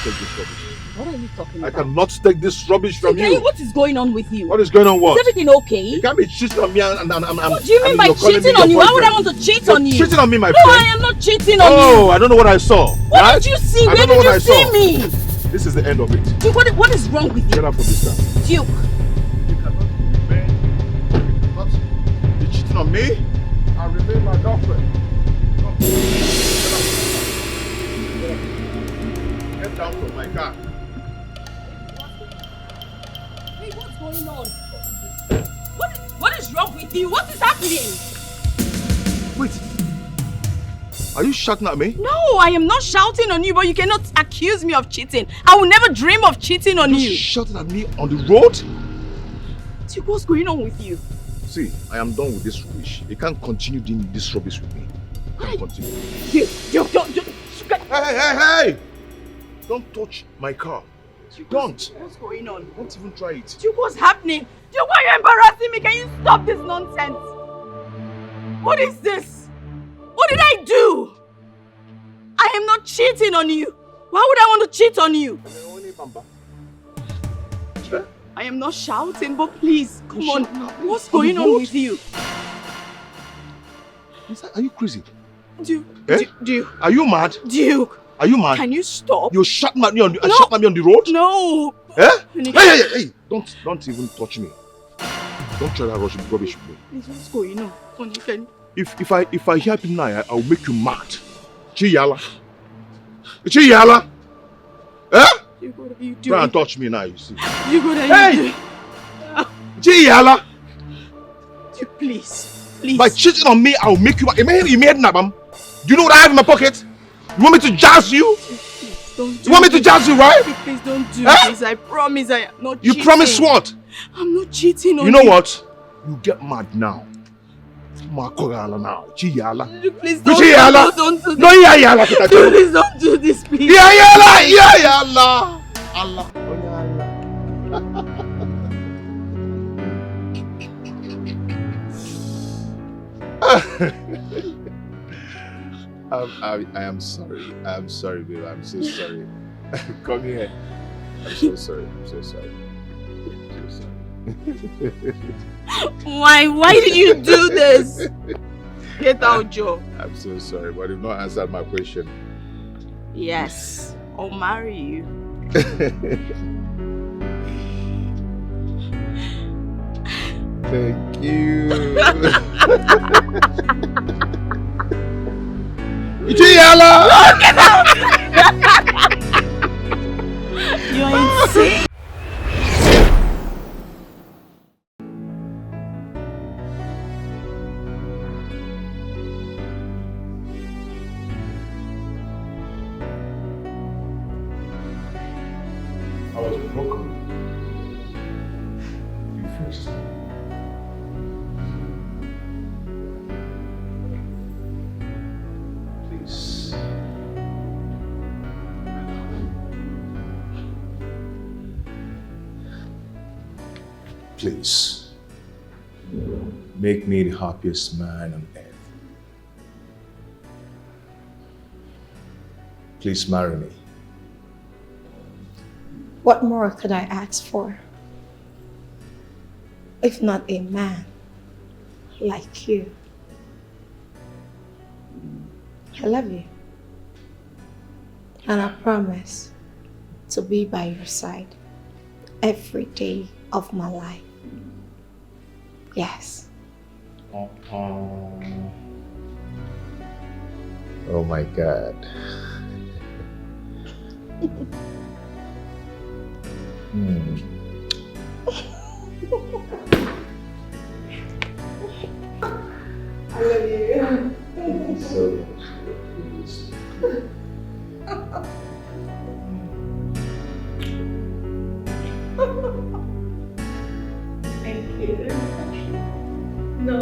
take this rubbish. What are you talking I about? cannot take this rubbish from you. What is going on with you? What is going on? What? Is everything okay? You can't be cheating on me and what do you mean by cheating on you? Why would I want to cheat on you? Cheating on me, my friend. No, I am not cheating on you. Oh, I don't know what I saw. What right? did you see? Where did you see me? This is the end of it. Duke, what is wrong with you? Get out from this car. Duke. You cannot be cheating on me and remain my girlfriend. Get down from my car. Hey, what's going on? What is wrong with you? What is happening? Wait. Are you shouting at me? No, I am not shouting on you, but you cannot accuse me of cheating. I will never dream of cheating on you. You shouting at me on the road? Duke, what's going on with you? See, I am done with this rubbish. You can't continue doing this rubbish with me. You can't continue. Duke, don't. Hey! Don't touch my car. Duke, don't. What's going on? Don't even try it. Duke, what's happening? Duke, why are you embarrassing me? Can you stop this nonsense? What is this? What did I do? I am not cheating on you. Why would I want to cheat on you? I am not shouting, but please, come on. What's going on with you? Are you crazy? Duke, Duke. Are you mad? Duke. Are you mad? Can you stop? You shouting at me on the road? No. Eh? Hey! Don't even touch me. Don't try that rubbish with me. What's going on? If I hear people now, I'll make you mad. Chiyala. Eh? Duke, what are you doing? Try and touch me now, you see. Duke, what are you doing? Chiyala. Duke, please. By cheating on me, I'll make you mad. Do you know what I have in my pocket? You want me to jazz you? Please, don't do You want me to jazz you, right? Please don't do this. I promise I am not cheating. You promise what? I'm not cheating on you. You know what? You get mad now. Now. Chiyala. Please don't do this. No, Yala. Please don't do this, please. Yala. Allah. I am sorry. I'm sorry, babe. I'm so sorry. Come here. I'm so sorry. Why did you do this? Get out, Joe. I'm so sorry, but you've not answered my question. Yes, I'll marry you. Thank you. Yala! Get out! You're insane. I was broken. You fixed me. Please. Please. Make me the happiest man on earth. Please marry me. What more could I ask for? If not a man like you. I love you. And I promise to be by your side every day of my life. Yes. Oh my God. I love you. Thank you so much. Thank you. No.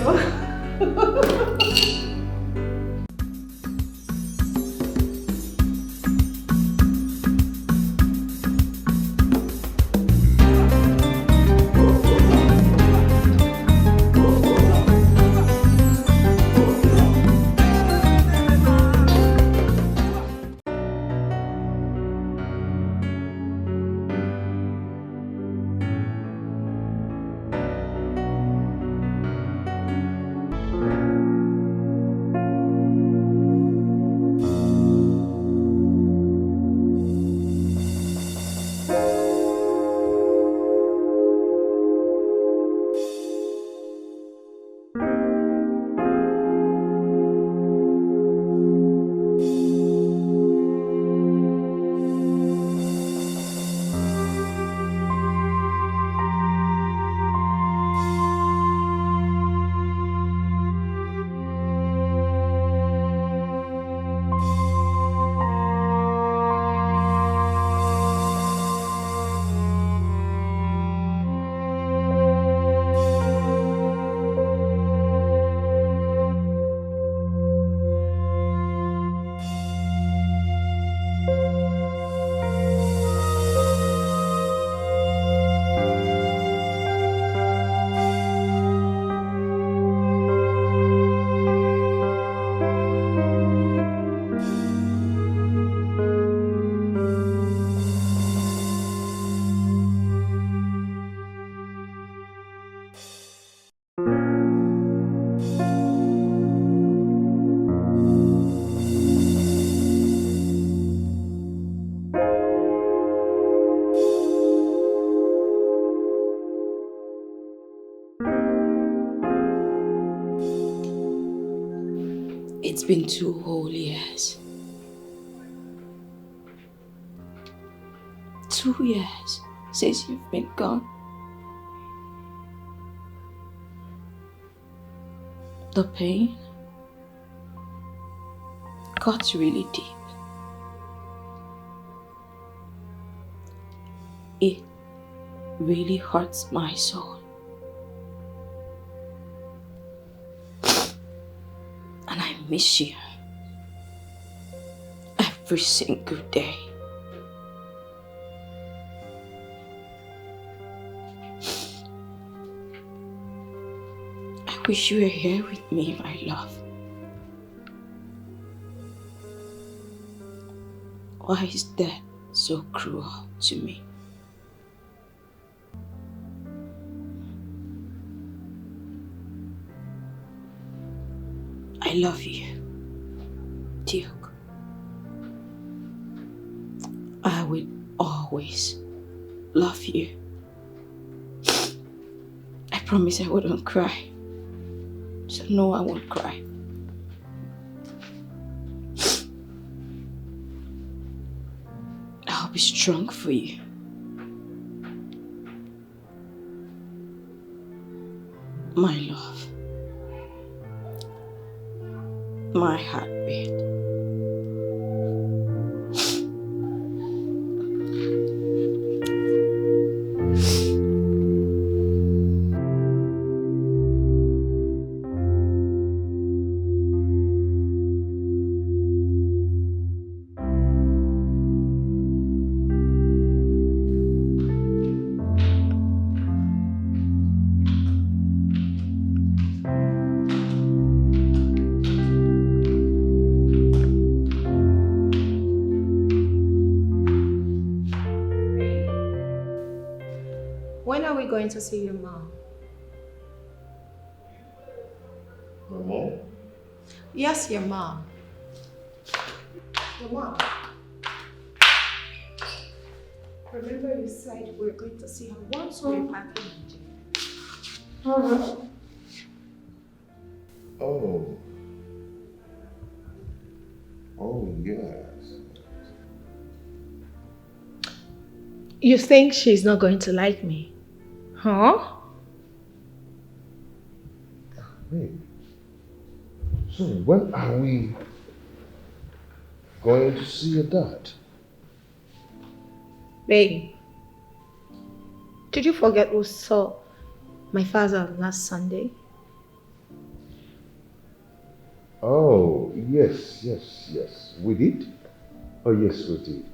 It's been 2 whole years. 2 years since you've been gone. The pain got really deep. It really hurts my soul. And I miss you every single day. I wish you were here with me, my love. Why is death so cruel to me? I love you, Duke. I will always love you. I promise I wouldn't cry. So no, I won't cry. I'll be strong for you. My love. My heartbeat. When are we going to see your mom? My mom? Yes, your mom. Your mom. Remember you said we were going to see her once we were back in Nigeria. Oh. Oh, yes. You think she's not going to like me? Huh? Wait. So when are we going to see your dad? Babe, did you forget we saw my father last Sunday? Oh, yes. We did? Oh, yes, we did.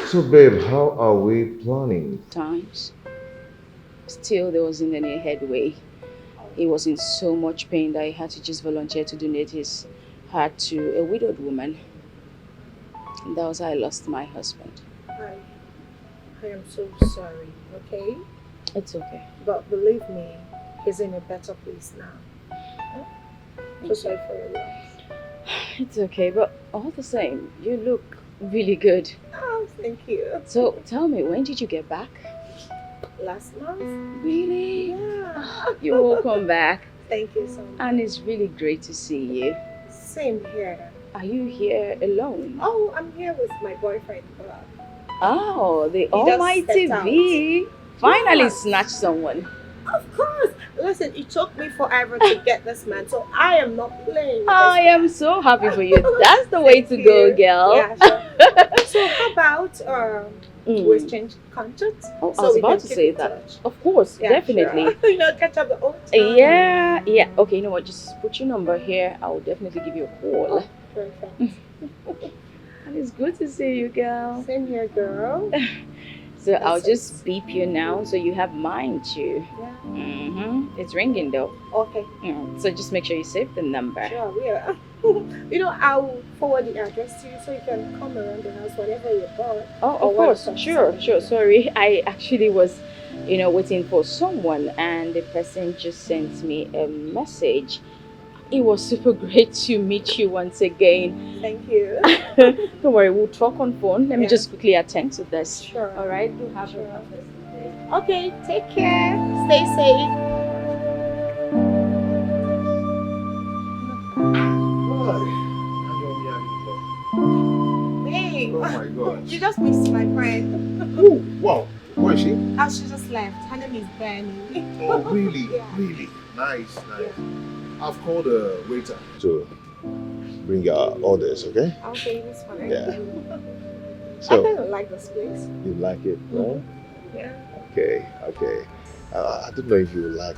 So babe, how are we planning? Times. Still, there wasn't any headway. He was in so much pain that he had to just volunteer to donate his heart to a widowed woman. And that was how I lost my husband. I am so sorry, okay? It's okay. But believe me, he's in a better place now. So sorry for your loss. It's okay, but all the same, you look really good. Oh, thank you. So tell me, when did you get back? Last month? Really? Yeah. You're welcome back. Thank you so much. And it's really great to see you. Same here. Are you here alone? Oh, I'm here with my boyfriend. Oh, the He just almighty stepped out. V finally Yeah. snatched someone. Of course. Listen, it took me forever to get this man, so I am not playing with I this am so happy for you. That's the way Thank to you. go, girl. Yeah, sure. So how about we exchange contact? Oh, so I was we about can to keep say in that. touch? Of course, Yeah, definitely. Sure. You know, catch up the old time. Yeah. Okay, you know what? Just put your number here. I will definitely give you a call. Oh, perfect. And it's good to see you, girl. Same here, girl. So I'll That's just beep you now so you have mine too. Yeah. It's ringing though. Okay. So just make sure you save the number. Sure, we are. You know, I'll forward the address to you so you can come around the house whenever you're bored. Oh, Or of course. when Sure. something. Sorry. I actually was, waiting for someone and the person just sent me a message. It was super great to meet you once again. Thank you. Don't worry, we'll talk on phone. Let me Yeah. just quickly attend to this. Sure. All right? You have Sure. a fantastic day. Okay, take care. Stay safe. Oh my God. You just missed my friend. Oh, wow. Where is she? Oh, she just left. Her name is Benny. Oh, really? Yeah. Really? Nice. I've called a waiter to bring your orders, okay? Okay, it's fine. Yeah. I So, kind of like this place. you like it, right? Yeah. Okay. I don't know if you like,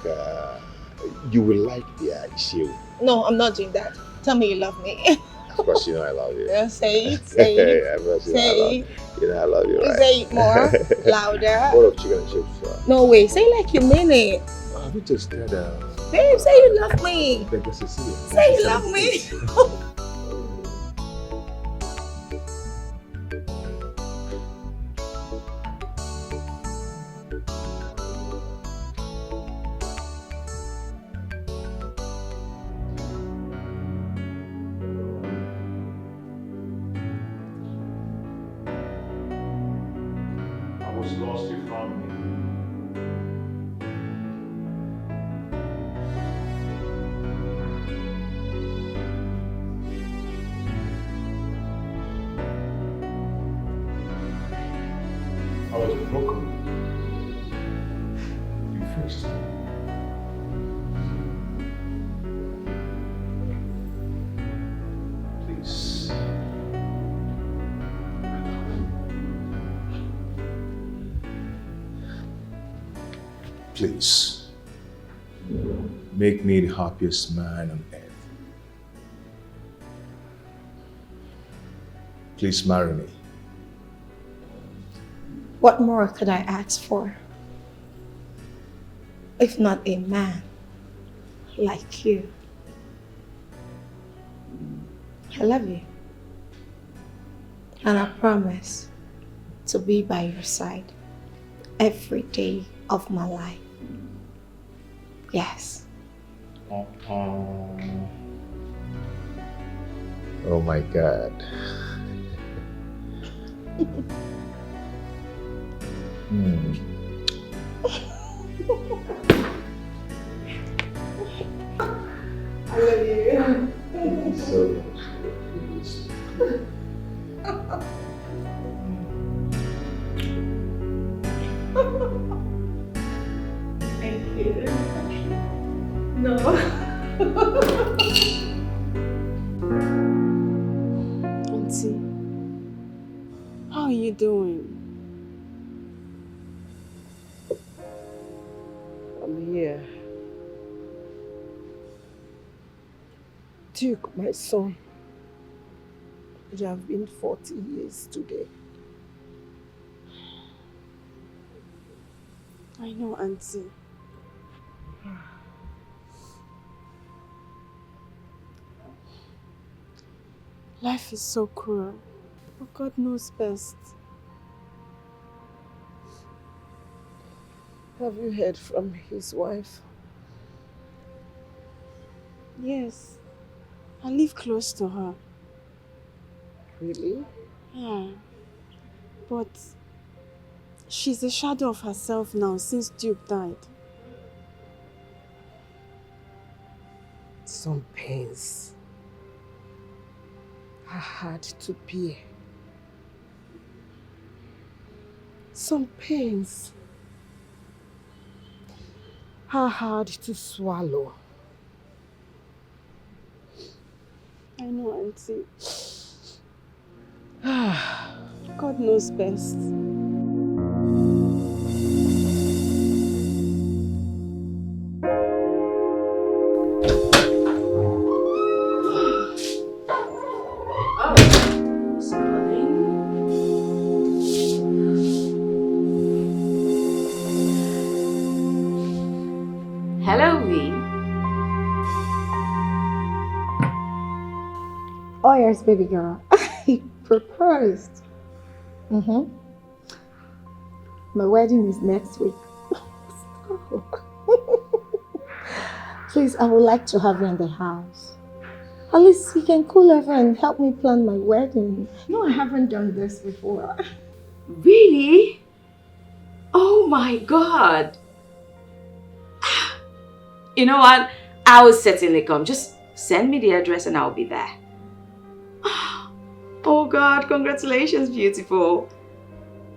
you will like the issue. No, I'm not doing that. Tell me you love me. Of course, you know I love you. Yeah, say it. Say it. Of course, Say it. you know I love you, right? Say it more. Louder. Bowl of chicken and chips. No way. Say it like you mean it. Have you tasted Babe, say you love me. Becos Sicilian? Say you love me. I was lost, you found me. I was broken. You fixed me. Please. Please. Make me the happiest man on earth. Please marry me. What more could I ask for? If not a man like you. I love you. And I promise to be by your side every day of my life. Yes. Oh my God. I love you. Thank you so much. Thank you. No. Auntie, how are you doing? I'm here. Duke, my son, you have been 40 years today. I know, Auntie. Life is so cruel, but God knows best. Have you heard from his wife? Yes, I live close to her. Really? Yeah, but she's a shadow of herself now since Duke died. Some pains are hard to bear. Some pains are hard to swallow. I know, Auntie. God knows best. Hello, V. Oh yes, baby girl. He proposed. My wedding is next week. Please, I would like to have you in the house. At least you can cool over and help me plan my wedding. No, I haven't done this before. Really? Oh my God. You know what? I will certainly come. Just send me the address and I'll be there. Oh God, congratulations, beautiful.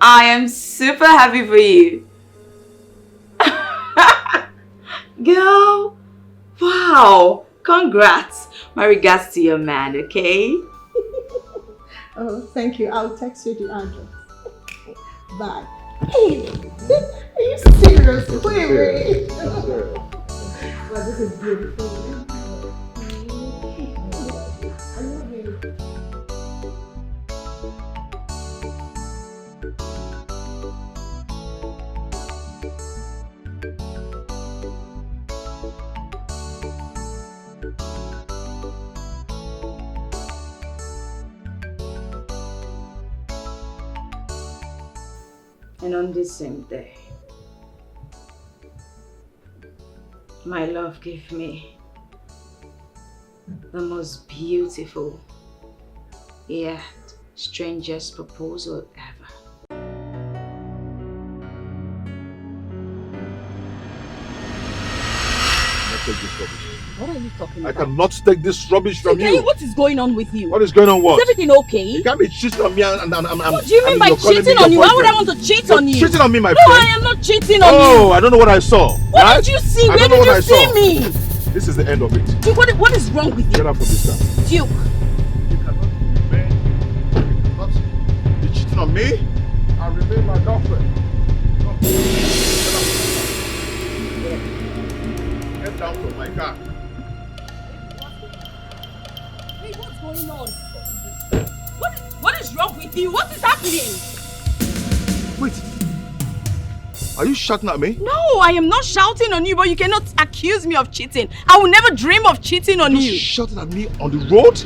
I am super happy for you. Girl, wow, congrats. My regards to your man, okay? Oh, thank you. I'll text you the address. Bye. Hey, are you serious? Wait. Well, this is beautiful. I love you. And on this same day, my love gave me the most beautiful yet strangest proposal ever. Take this rubbish. What are you talking I about? cannot take this rubbish from you. What is going on with you? What is going on? What? Is everything okay? You can't be cheating on me and What do you mean by cheating on you? Why would I want to cheat on you? Cheating on me, my No, friend. I am not cheating on you. Oh, I don't know what I saw. What right? did you see? I Where don't know did what you I see saw. me? This is the end of it. Duke, what is wrong with Get you? out from this car. Duke. You cannot be cheating on me and remain my girlfriend. Get down from my car. Hey, what's going on? What is wrong with you? What is happening? Wait. Are you shouting at me? No, I am not shouting on you, but you cannot accuse me of cheating. I will never dream of cheating on you. Shouting at me on the road?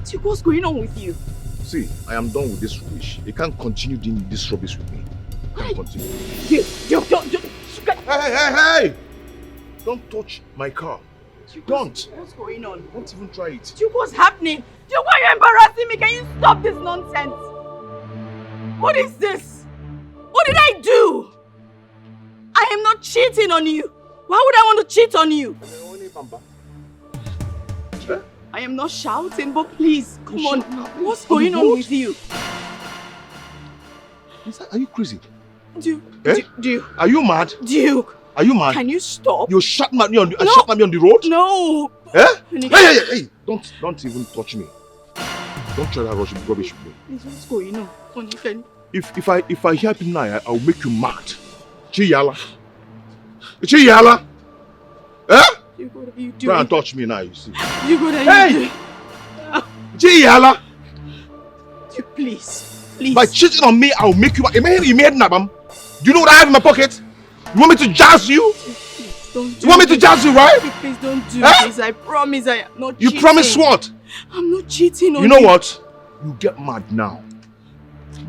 Duke, what's going on with you? See, I am done with this rubbish. You can't continue doing this rubbish with me. You can't continue. Duke, don't. Hey! Don't touch my car. Don't. What's going on? Don't even try it. Duke, what's happening? Duke, why are you embarrassing me? Can you stop this nonsense? What is this? What did I do? I am not cheating on you. Why would I want to cheat on you? I am not shouting, but please, come on. What's going on with you? Are you crazy? Duke, Eh? Duke. Are you mad? Duke. Are you mad? Can you stop? You're shouting at me on the road? No. Eh? Honey, Hey! Don't even touch me. Don't try that rubbish with me. please, what's going on? Honey, can If I hear him now, I'll make you mad. Chiyala. Chiyala. Eh? you what are you Try doing? and touch me now, you see. You what are Hey! you doing? Chiyala. Duke, please. By cheating on me, I'll make you mad. You made nabam. Do you know what I have in my pocket? You want me to jazz you? Please, don't do You want me to this. jazz you, right? Please don't do Eh? this. I promise I am not You cheating. promise what? I'm not cheating on You know what? You get mad now.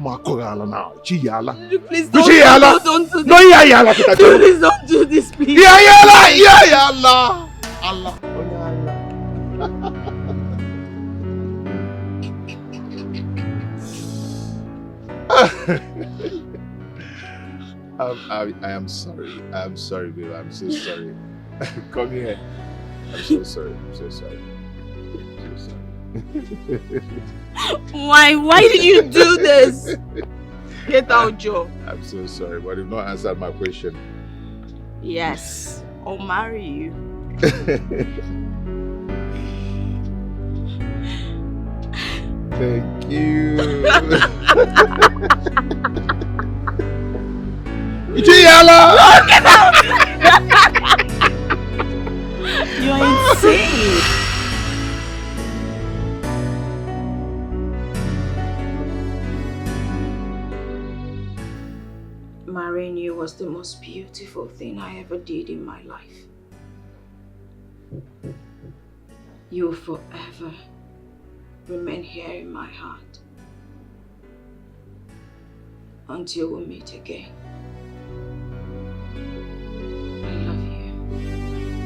Makorala now. Chiyala. Duke, please Chiyala. don't do this. No, yala. Duke, please don't do this, please. Yala. Allah. I am sorry. I'm sorry, babe. I'm so sorry. Come here. I'm so sorry. I'm so sorry. I'm so sorry. Why did you do this? Get out, Joe. I'm so sorry, but you've not answered my question. Yes, I'll marry you. Thank you. Yala! Get out! You're insane. Marrying you was the most beautiful thing I ever did in my life. You will forever remain here in my heart until we meet again. I love you.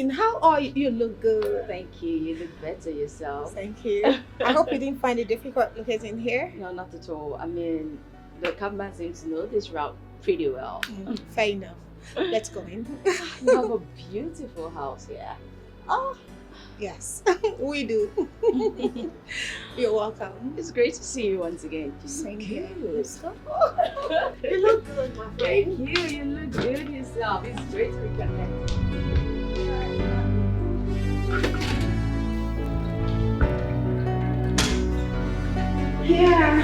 Darling, how are you? You look good. Thank you. You look better yourself. Thank you. I hope you didn't find it difficult locating here. No, not at all. I mean, the cabman seems to know this route pretty well. Fair enough. Let's go in. You have a beautiful house here. Oh, yes, we do. You're welcome. It's great to see you once again. Same here. Good. You look good, my Thank friend. you. You look good yourself. It's great to reconnect. Yeah.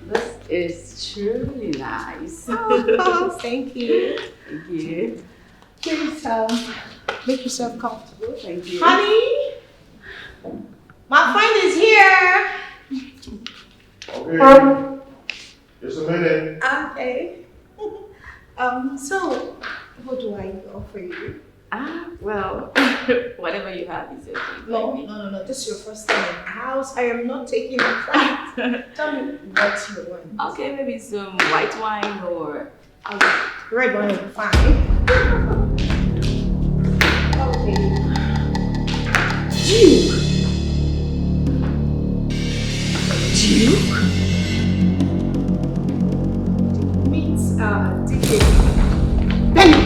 This is truly nice. Oh, thank you. Thank you. Please make yourself comfortable. Thank you. Honey, my friend is here. Okay. Just a minute. Okay. So what do I offer you? Well, whatever you have is okay. No. This is your first time in the house. I am not taking a flight. Tell me what you want. Okay, maybe some white wine or... Red wine will be fine. Okay. Duke means ticket. Benny!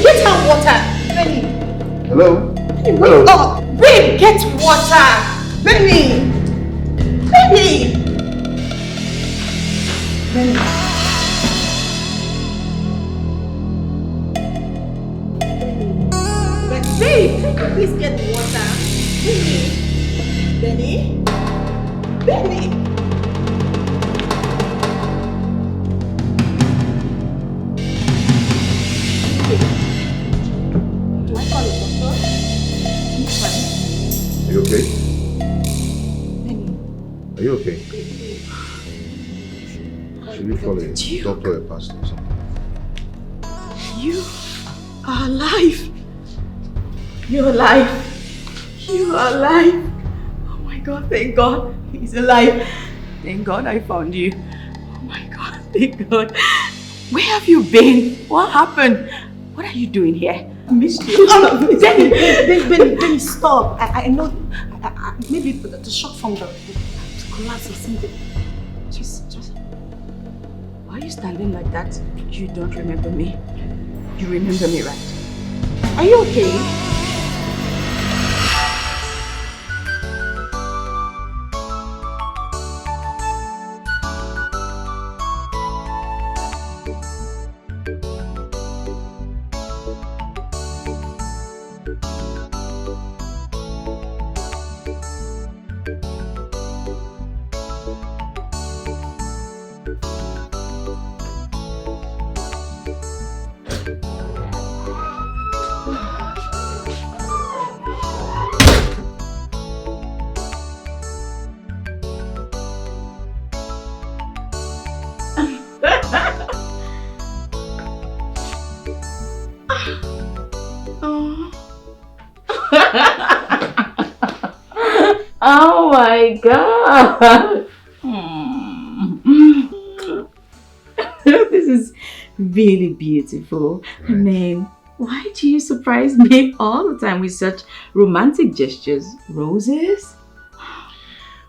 Get her water! Benny! Hello? Benny, Hello? wake up! Babe, get water! Benny! Benny! Benny! Babe, can you please get water? Benny! Benny! Benny! Do I call a doctor? Are you okay? Benny. Are you okay? Should we follow a doctor or a pastor or something? You are alive. You're alive. You are alive. Oh my God, thank God. He's alive. Thank God I found you. Oh my God, thank God. Where have you been? What happened? What are you doing here? I missed you. Benny, stop. I know, maybe the shock from the collapse or something. Just. Why are you standing like that? You don't remember me. You remember me, right? Are you okay? Oh my God! This is really beautiful. I mean, why do you surprise me all the time with such romantic gestures? Roses?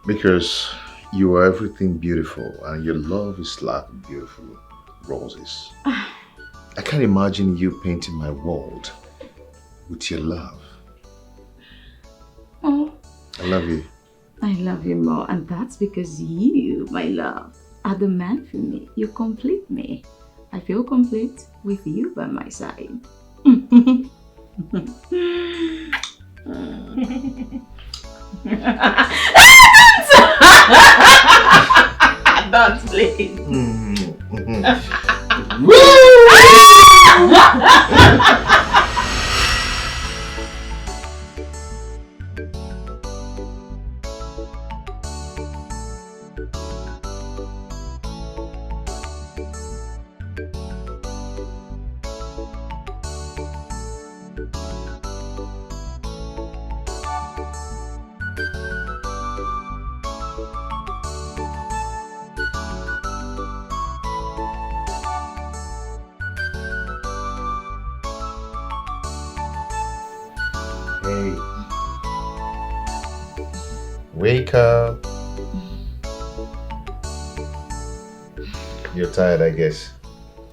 Because you are everything beautiful and your love is like beautiful roses. I can't imagine you painting my world with your love. Oh, I love you. I love you more, and that's because you, my love, are the man for me. You complete me. I feel complete with you by my side. Don't please. Hey. Wake up. You're tired, I guess.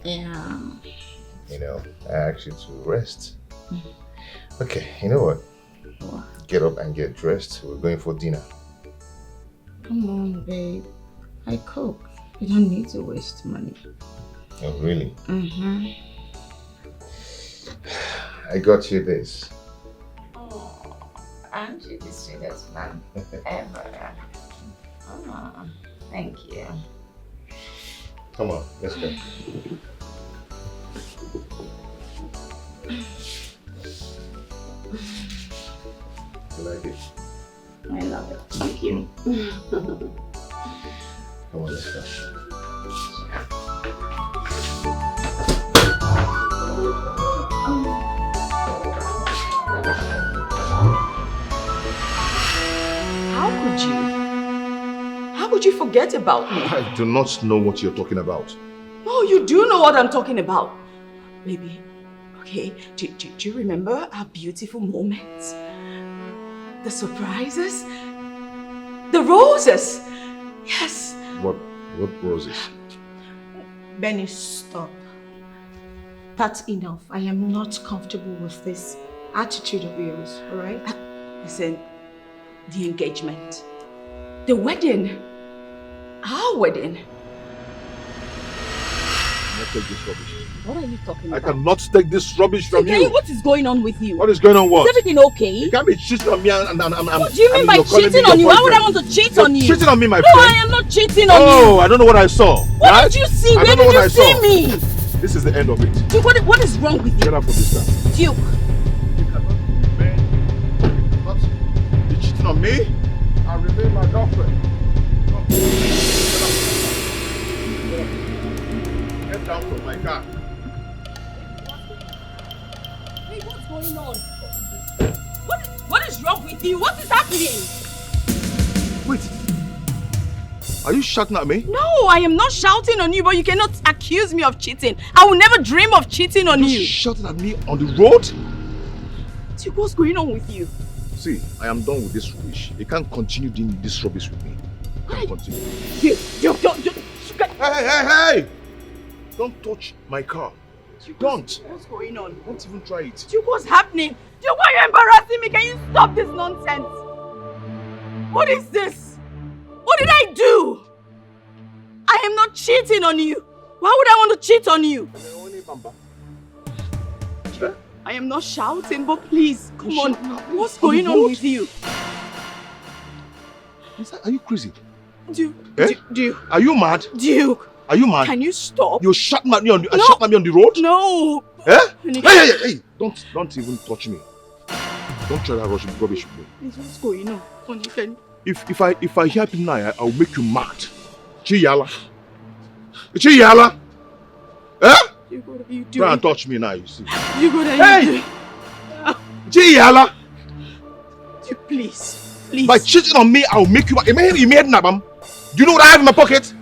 Yeah. You know, I asked you to rest. Okay, you know what? What? Get up and get dressed. We're going for dinner. Come on, babe. I cook. You don't need to waste money. Oh, really? Mm-hmm. I got you this. Oh, aren't you the sweetest man ever? Oh, thank you. Come on, let's go. You like it? I love it. Thank you. Come on, let's go. How could you forget about me? I do not know what you're talking about. No, you do know what I'm talking about. Baby, okay, do you remember our beautiful moments? The surprises? The roses? Yes. What roses? Benny, stop. That's enough. I am not comfortable with this attitude of yours, alright? Listen, the engagement, the wedding, our wedding. I cannot take this rubbish. What are you talking I about? cannot take this rubbish from you. What is going on with you? What is going on? What? Is everything okay? You can't be cheating on me and What do you mean by cheating on you? Why would I want to cheat on you? Cheating on me, my No, friend. I am not cheating on you. Oh, I don't know what I saw. What right? did you see? I Where don't know did what I you saw. see me? This is the end of it. Duke, what is wrong with Get you? out from this car. Duke. You cannot be cheating on me and remain my girlfriend. Come. Get down from my car. Hey, what's going on? What is wrong with you? What is happening? Wait. Are you shouting at me? No, I am not shouting on you, but you cannot accuse me of cheating. I will never dream of cheating on you. Shouting at me on the road? Duke, what's going on with you? See, I am done with this rubbish. You can't continue doing this rubbish with me. You can't continue. Duke, don't. Hey! Don't touch my car. Don't. What's going on? Don't even try it. Duke, what's happening? Duke, why are you embarrassing me? Can you stop this nonsense? What is this? What did I do? I am not cheating on you. Why would I want to cheat on you? I am not shouting, but please, come on. What's going on with you? Are you crazy? Duke, Eh? Duke, Are you mad? Duke, Are you mad? can you stop? You shouting at me on the No. shouting at me on the road? No. Eh? Honey, Hey! Don't even touch me. Don't try that rubbish with me. please, what's going on? Honey, can If I hear people now, I'll make you mad. Chiyala. Chiyala. Eh? Duke, what are you Try doing? and touch me now, you see. Duke, what are Hey! you doing? Chiyala. Duke, please. By cheating on me, I'll make you mad. You made nabam. Do you know what I have in my pocket?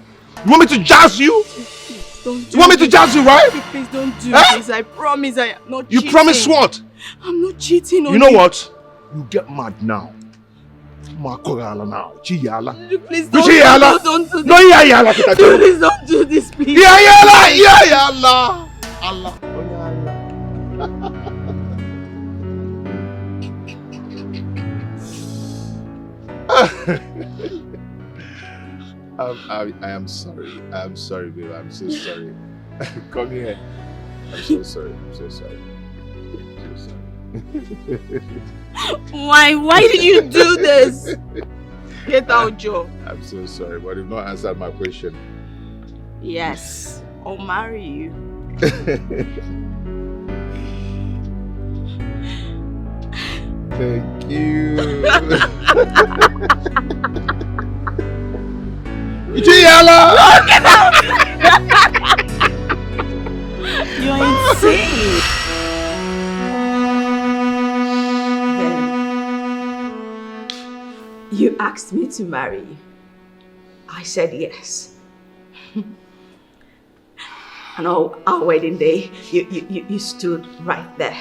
You want me to jazz you? Please, don't do You want me to this. jazz you, right? Please don't do Eh? this. I promise I am not You cheating. promise what? I'm not cheating on You know what? You get mad now. Makorala now. Chiyala. Duke, please You don't Chiyala. don't do this. No, yala. Duke, please don't do this, please. Yala. Allah. I am sorry. I'm sorry, babe. I'm so sorry. Come here. I'm so sorry. I'm so sorry. I'm so sorry. Why did you do this? Get out, Joe. I'm so sorry, but you've not answered my question. Yes, I'll marry you. Thank you. You're insane. Then you asked me to marry you. I said yes. And on our wedding day, you stood right there.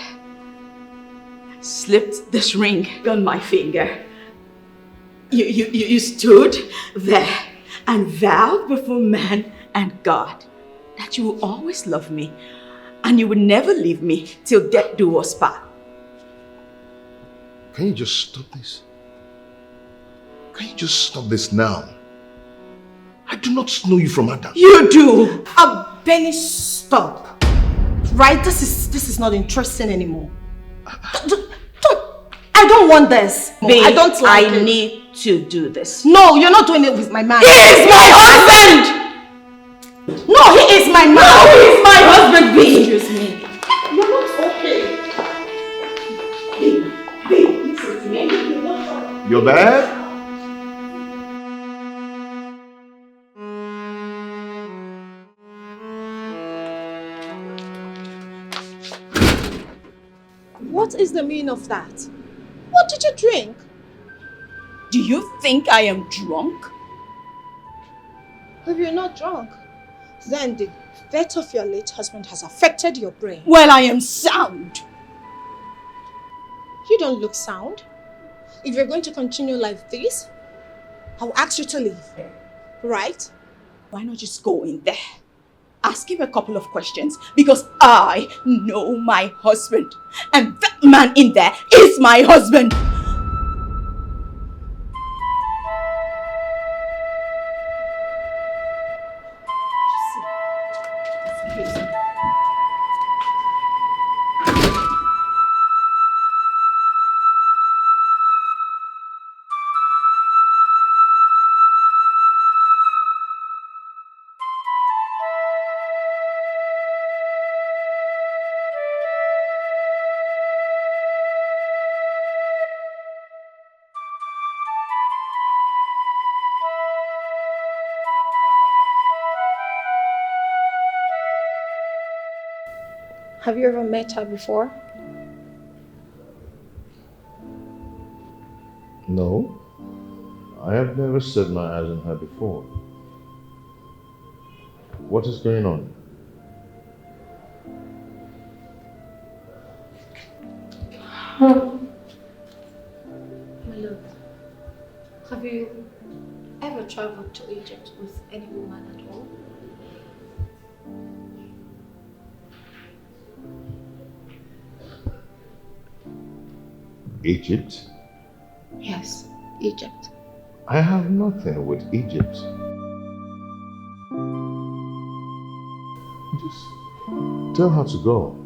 slipped this ring on my finger. You stood there and vowed before man and God that you will always love me and you will never leave me till death do us part. Can you just stop this? Can you just stop this now? I do not know you from Adam. You do! Benny, stop. Right? This is not interesting anymore. I don't want this. Babe, I don't like it. I need to do this. No, you're not doing it with my man. He is my husband! No, he is my man. No, he is my husband, babe! Excuse me. You're not okay. Babe, listen to me. You're bad? What is the meaning of that? What did you drink? Do you think I am drunk? If you're not drunk, then the death of your late husband has affected your brain. Well, I am sound. You don't look sound. If you're going to continue like this, I'll ask you to leave. Right? Why not just go in there? Ask him a couple of questions because I know my husband and that man in there is my husband. Have you ever met her before? No. I have never set my eyes on her before. What is going on? My love, have you ever traveled to Egypt with any woman at all? Egypt? Yes, Egypt. I have nothing with Egypt. Just tell her to go.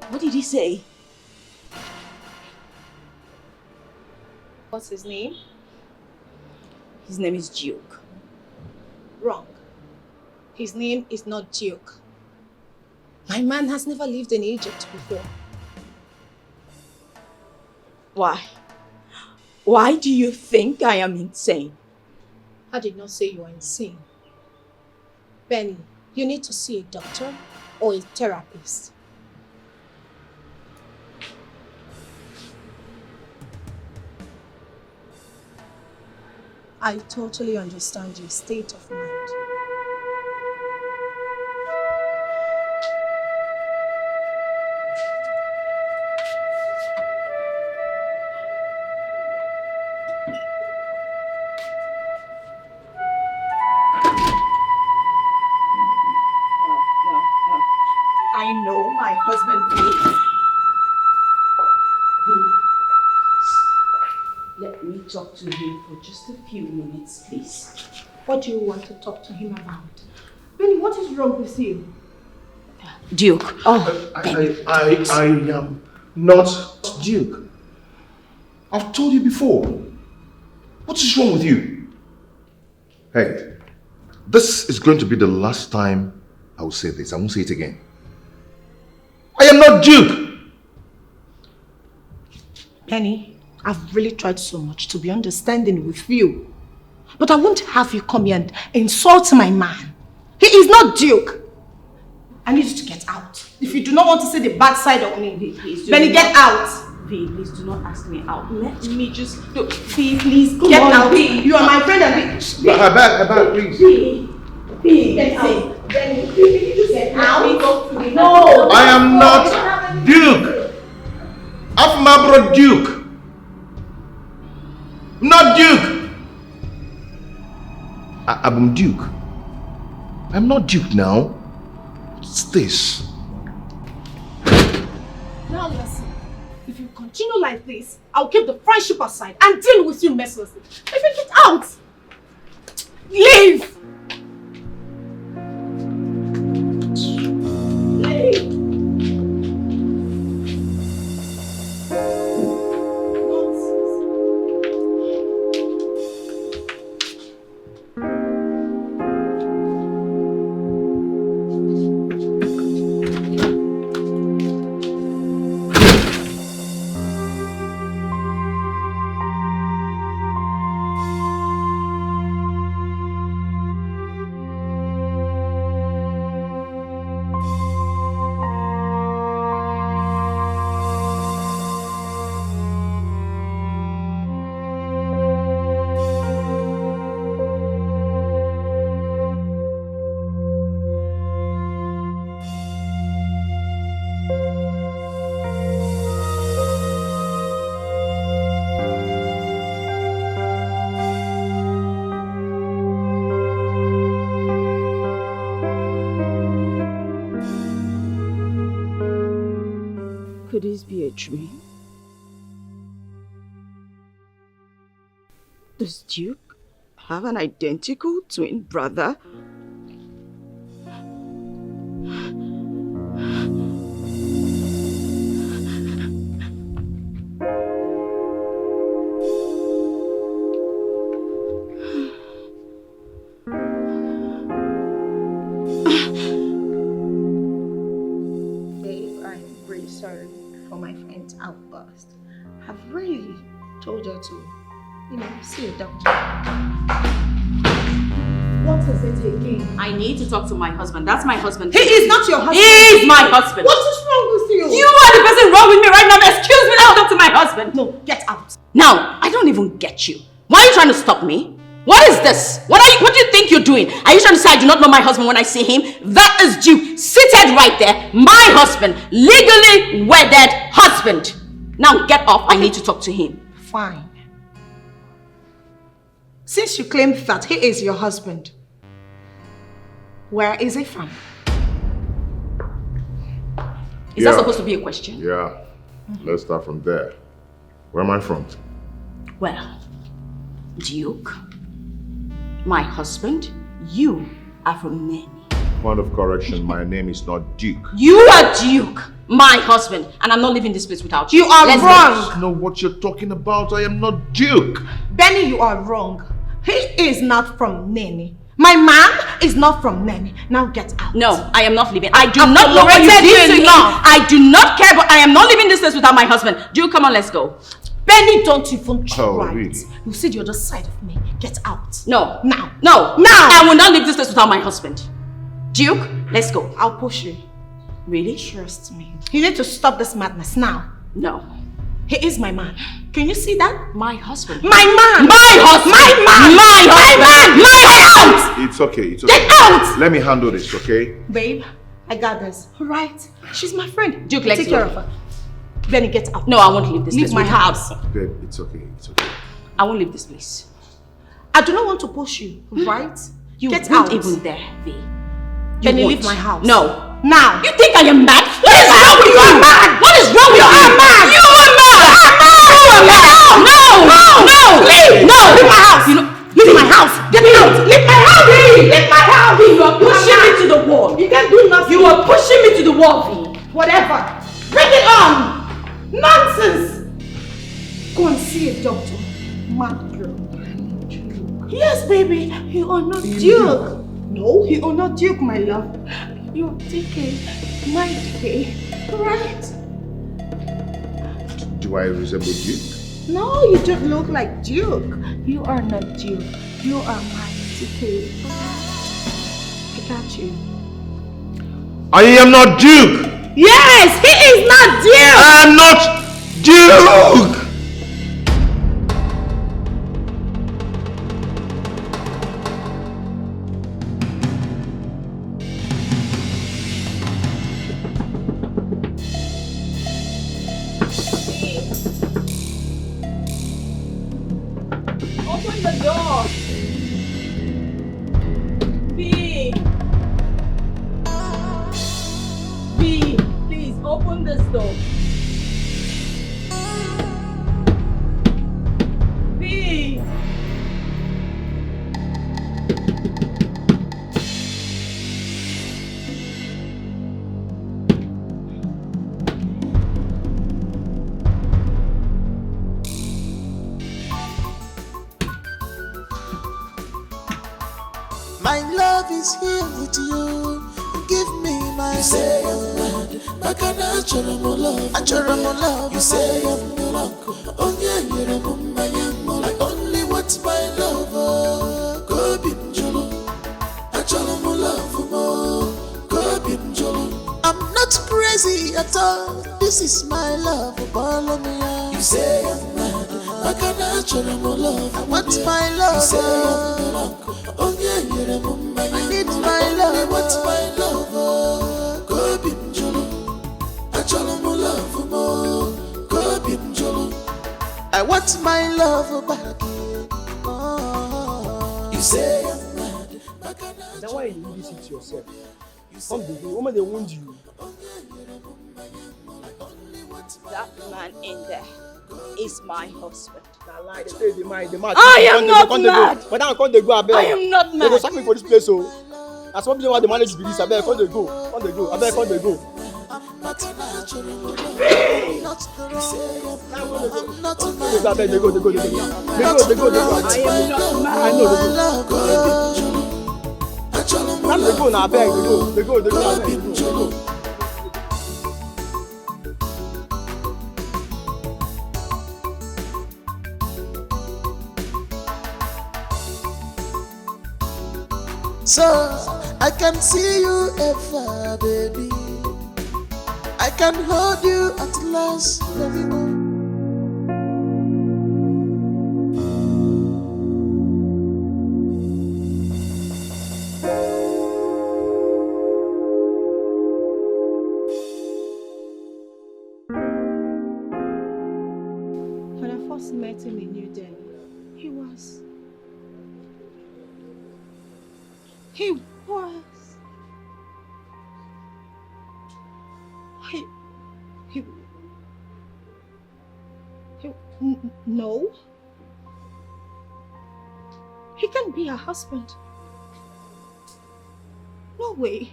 What did he say? What's his name? His name is Duke. Wrong. His name is not Duke. My man has never lived in Egypt before. Why? Why do you think I am insane? I did not say you are insane. Benny, you need to see a doctor or a therapist. I totally understand your state of mind. No. I know my husband, Let me talk to him for just a few minutes, please. What do you want to talk to him about? Benny, what is wrong with you? Duke. I am not Duke. I've told you before. What is wrong with you? Hey, this is going to be the last time I will say this. I won't say it again. I am not Duke. Penny, I've really tried so much to be understanding with you. But I won't have you come here and insult my man. He is not Duke. I need you to get out. If you do not want to see the bad side of me, Please, Benny, get out. V, please do not ask me out. Let me just... Look, V, please, Get out. You are my friend and Her back, please. V, get out. Benny, please get out. No. I am not Duke. I'm my brother Duke. Not Duke. I'm Duke. I'm not Duke now. What's this? Now listen. If you continue like this, I'll keep the friendship aside and deal with you mercilessly. If you get out, leave. Leave. Could this be a dream? Does Duke have an identical twin brother? Sorry for my friend's outburst. I've really told her to, see a doctor. What is it again? I need to talk to my husband. That's my husband. He is not your husband. He is my husband. What is wrong with you? You are the person wrong with me right now. Excuse me, now talk to my husband. No, get out. Now, I don't even get you. Why are you trying to stop me? What is this? What do you think you're doing? Are you trying to say I do not know my husband when I see him? That is Duke, seated right there. My husband, legally wedded husband. Now get off. I need to talk to him. Fine. Since you claim that he is your husband, where is he from? Is that supposed to be a question? Yeah. Let's start from there. Where am I from? Well, Duke, my husband, you are from Nanny. Point of correction, my name is not Duke. You are Duke, my husband, and I'm not leaving this place without you. You are Let's wrong. I know what you're talking about. I am not Duke. Benny, you are wrong. He is not from Nanny. My man is not from Nanny. Now get out. No, I am not leaving. I do not know what you tolerated did to you him. enough. I do not care, but I am not leaving this place without my husband. Duke, come on, let's go. Benny, don't even try really? it. You see the other side of me. Get out. No. Now. No. Now. I will not leave this place without my husband. Duke, let's go. I'll push you. Really? Trust me. You need to stop this madness now. No. He is my man. Can you see that? My husband. My man! My husband! My man! My husband! My husband! It's okay. It's okay. Get out! Let me handle this, okay? Babe, I got this. Alright? She's my friend. Duke, let's take go. care of her. Benny, get out. No, I won't leave this Leave place. my without- house. Babe, it's okay. It's okay. I won't leave this place. I do not want to push you, right? You get won't out. even dare, V. Benny, won't. leave my house. No. Now. You think I am mad? What is wrong with you? are mad. What is wrong with you? are mad. You are mad. You are mad. No. No. Leave. No. Leave my house. You know, Leave my house. Get out. Leave my house. Leave my house. you are pushing me to the wall. You can't do nothing. You are pushing me to the wall, V. Whatever. Bring it on. Nonsense. Go and see a doctor. Mad girl. Yes, baby. You are not Duke. No, you are not Duke, my love. You are DK. My DK. Right? Do I resemble Duke? No, you don't look like Duke. You are not Duke. You are my TK. I got you. I am not Duke! Yes, he is not Duke! I am not Duke! Open the door. V. V, please open this door. V. My love is here with you. Give me my. You say I'm mad, but can I love? I love. You say I'm drunk. Oh yeah, you're a I only want my love. Go be jolo. I love more. Go be jolo. I'm not crazy at all. This is my love. Follow me out. You say I'm mad, but can I love? I want my love. You say I'm drunk. Oh yeah, you're a I need my love. I want my love. Go be jolo. I love more. Go be jolo. I want my love back. Oh. You say I'm mad. Is that why you do this to yourself? Come the woman they wound you. That man in there is my husband. Lie, they say the man. I am not mad. But now come they go abeg. I am not They go mad. sack me for this place so. That's what why the manage be this. Abeg come they go. Come they go. Abeg come they go. I'm not natural. Not the wrong. I'm not They mad. go abeg. They go. They go. They go. They go. They go. I am not mad. I know they go. Now they go now abeg. They go. They go. They go. Abeg, they go. So I can see you ever, baby. I can hold you at last, baby. When I first met him in New Delhi, he was. He, no. He can't be her husband. No way.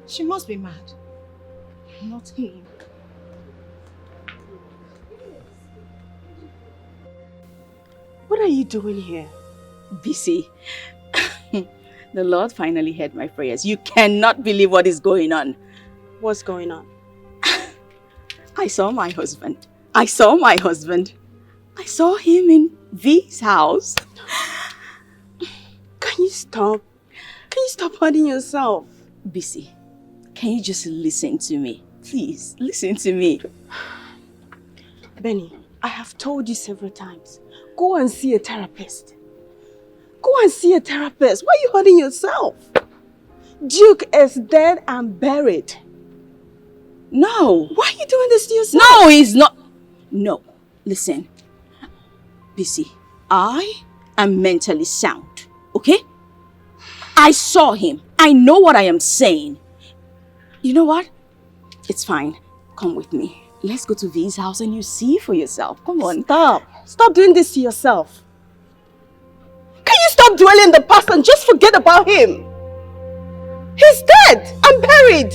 She must be mad. Not him. What are you doing here? Busy. The Lord finally heard my prayers. You cannot believe what is going on. What's going on? I saw my husband. I saw him in V's house. Can you stop? Can you stop hurting yourself? Busy. Can you just listen to me? Please, listen to me. Benny, I have told you several times. Go and see a therapist. Go and see a therapist. Why are you hurting yourself? Duke is dead and buried. No. Why are you doing this to yourself? No, he's not. No. Listen. Busy. I am mentally sound. Okay? I saw him. I know what I am saying. You know what? It's fine. Come with me. Let's go to V's house and you see for yourself. Come on. Stop. Stop doing this to yourself. Can you stop dwelling in the past and just forget about him? He's dead and buried.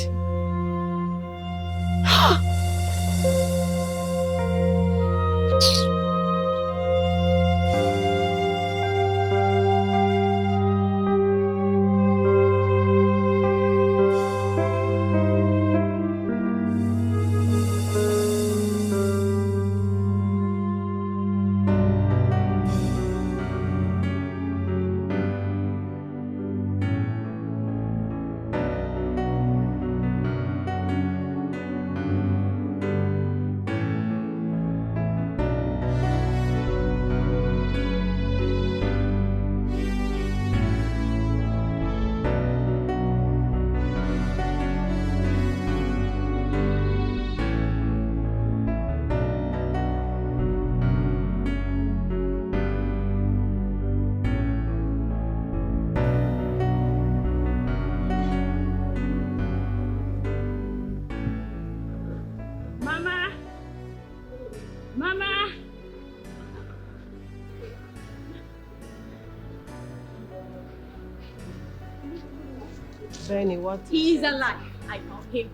Benny, what? He is alive. I found him.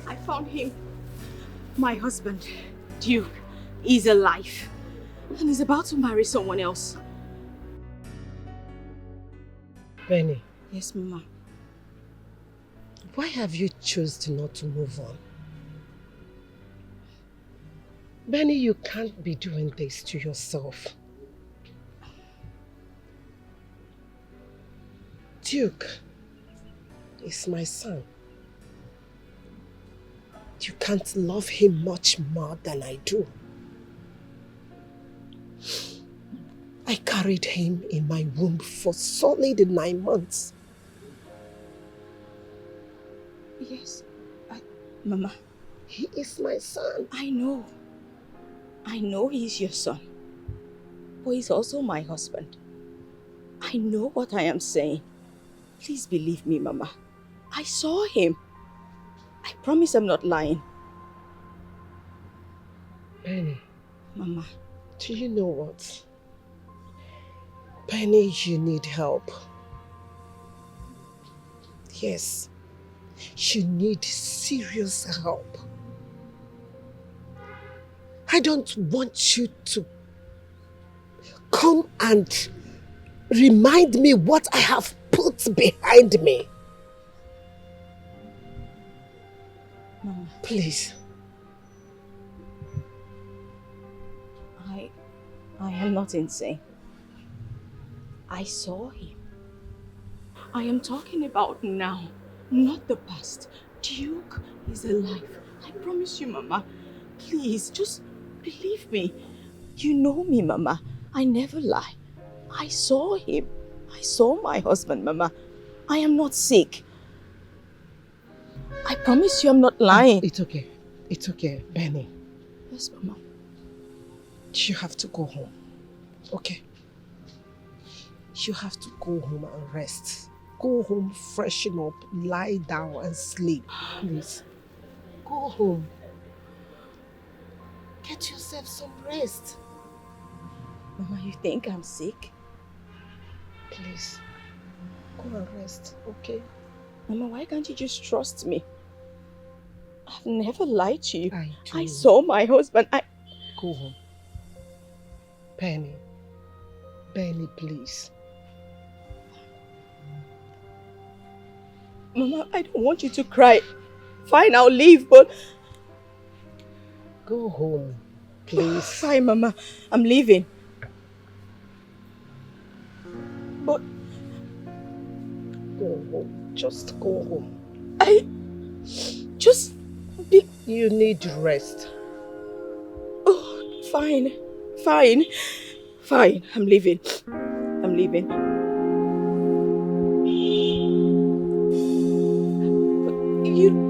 I found him. My husband, Duke, is alive. And he's about to marry someone else. Benny. Yes, Mama. Why have you chosen not to move on? Benny, you can't be doing this to yourself. Duke is my son. You can't love him much more than I do. I carried him in my womb for solid 9 months. Yes, Mama. He is my son. I know. I know he's your son. But he's also my husband. I know what I am saying. Please believe me, Mama. I saw him. I promise I'm not lying. Penny. Mama. Do you know what? Penny, you need help. Yes. You need serious help. I don't want you to come and remind me what I have put behind me. Mama. Please. I am not insane. I saw him. I am talking about now, not the past. Duke is alive. I promise you, Mama. Please, just believe me. You know me, Mama. I never lie. I saw him. I saw my husband, Mama. I am not sick. I promise you I'm not lying. It's okay. It's okay, Benny. Yes, Mama. You have to go home, okay? You have to go home and rest. Go home, freshen up, lie down and sleep, please. Go home. Get yourself some rest. Mama, you think I'm sick? Please, go and rest, okay? Mama, why can't you just trust me? I've never lied to you. I do. I saw my husband. Go home. Penny. Penny, please. Mama, I don't want you to cry. Fine, I'll leave, but... Go home, please. Fine, Mama. I'm leaving. But... Go home. Just go home. Just... You need rest. Oh, fine. Fine. Fine. I'm leaving. I'm leaving. You...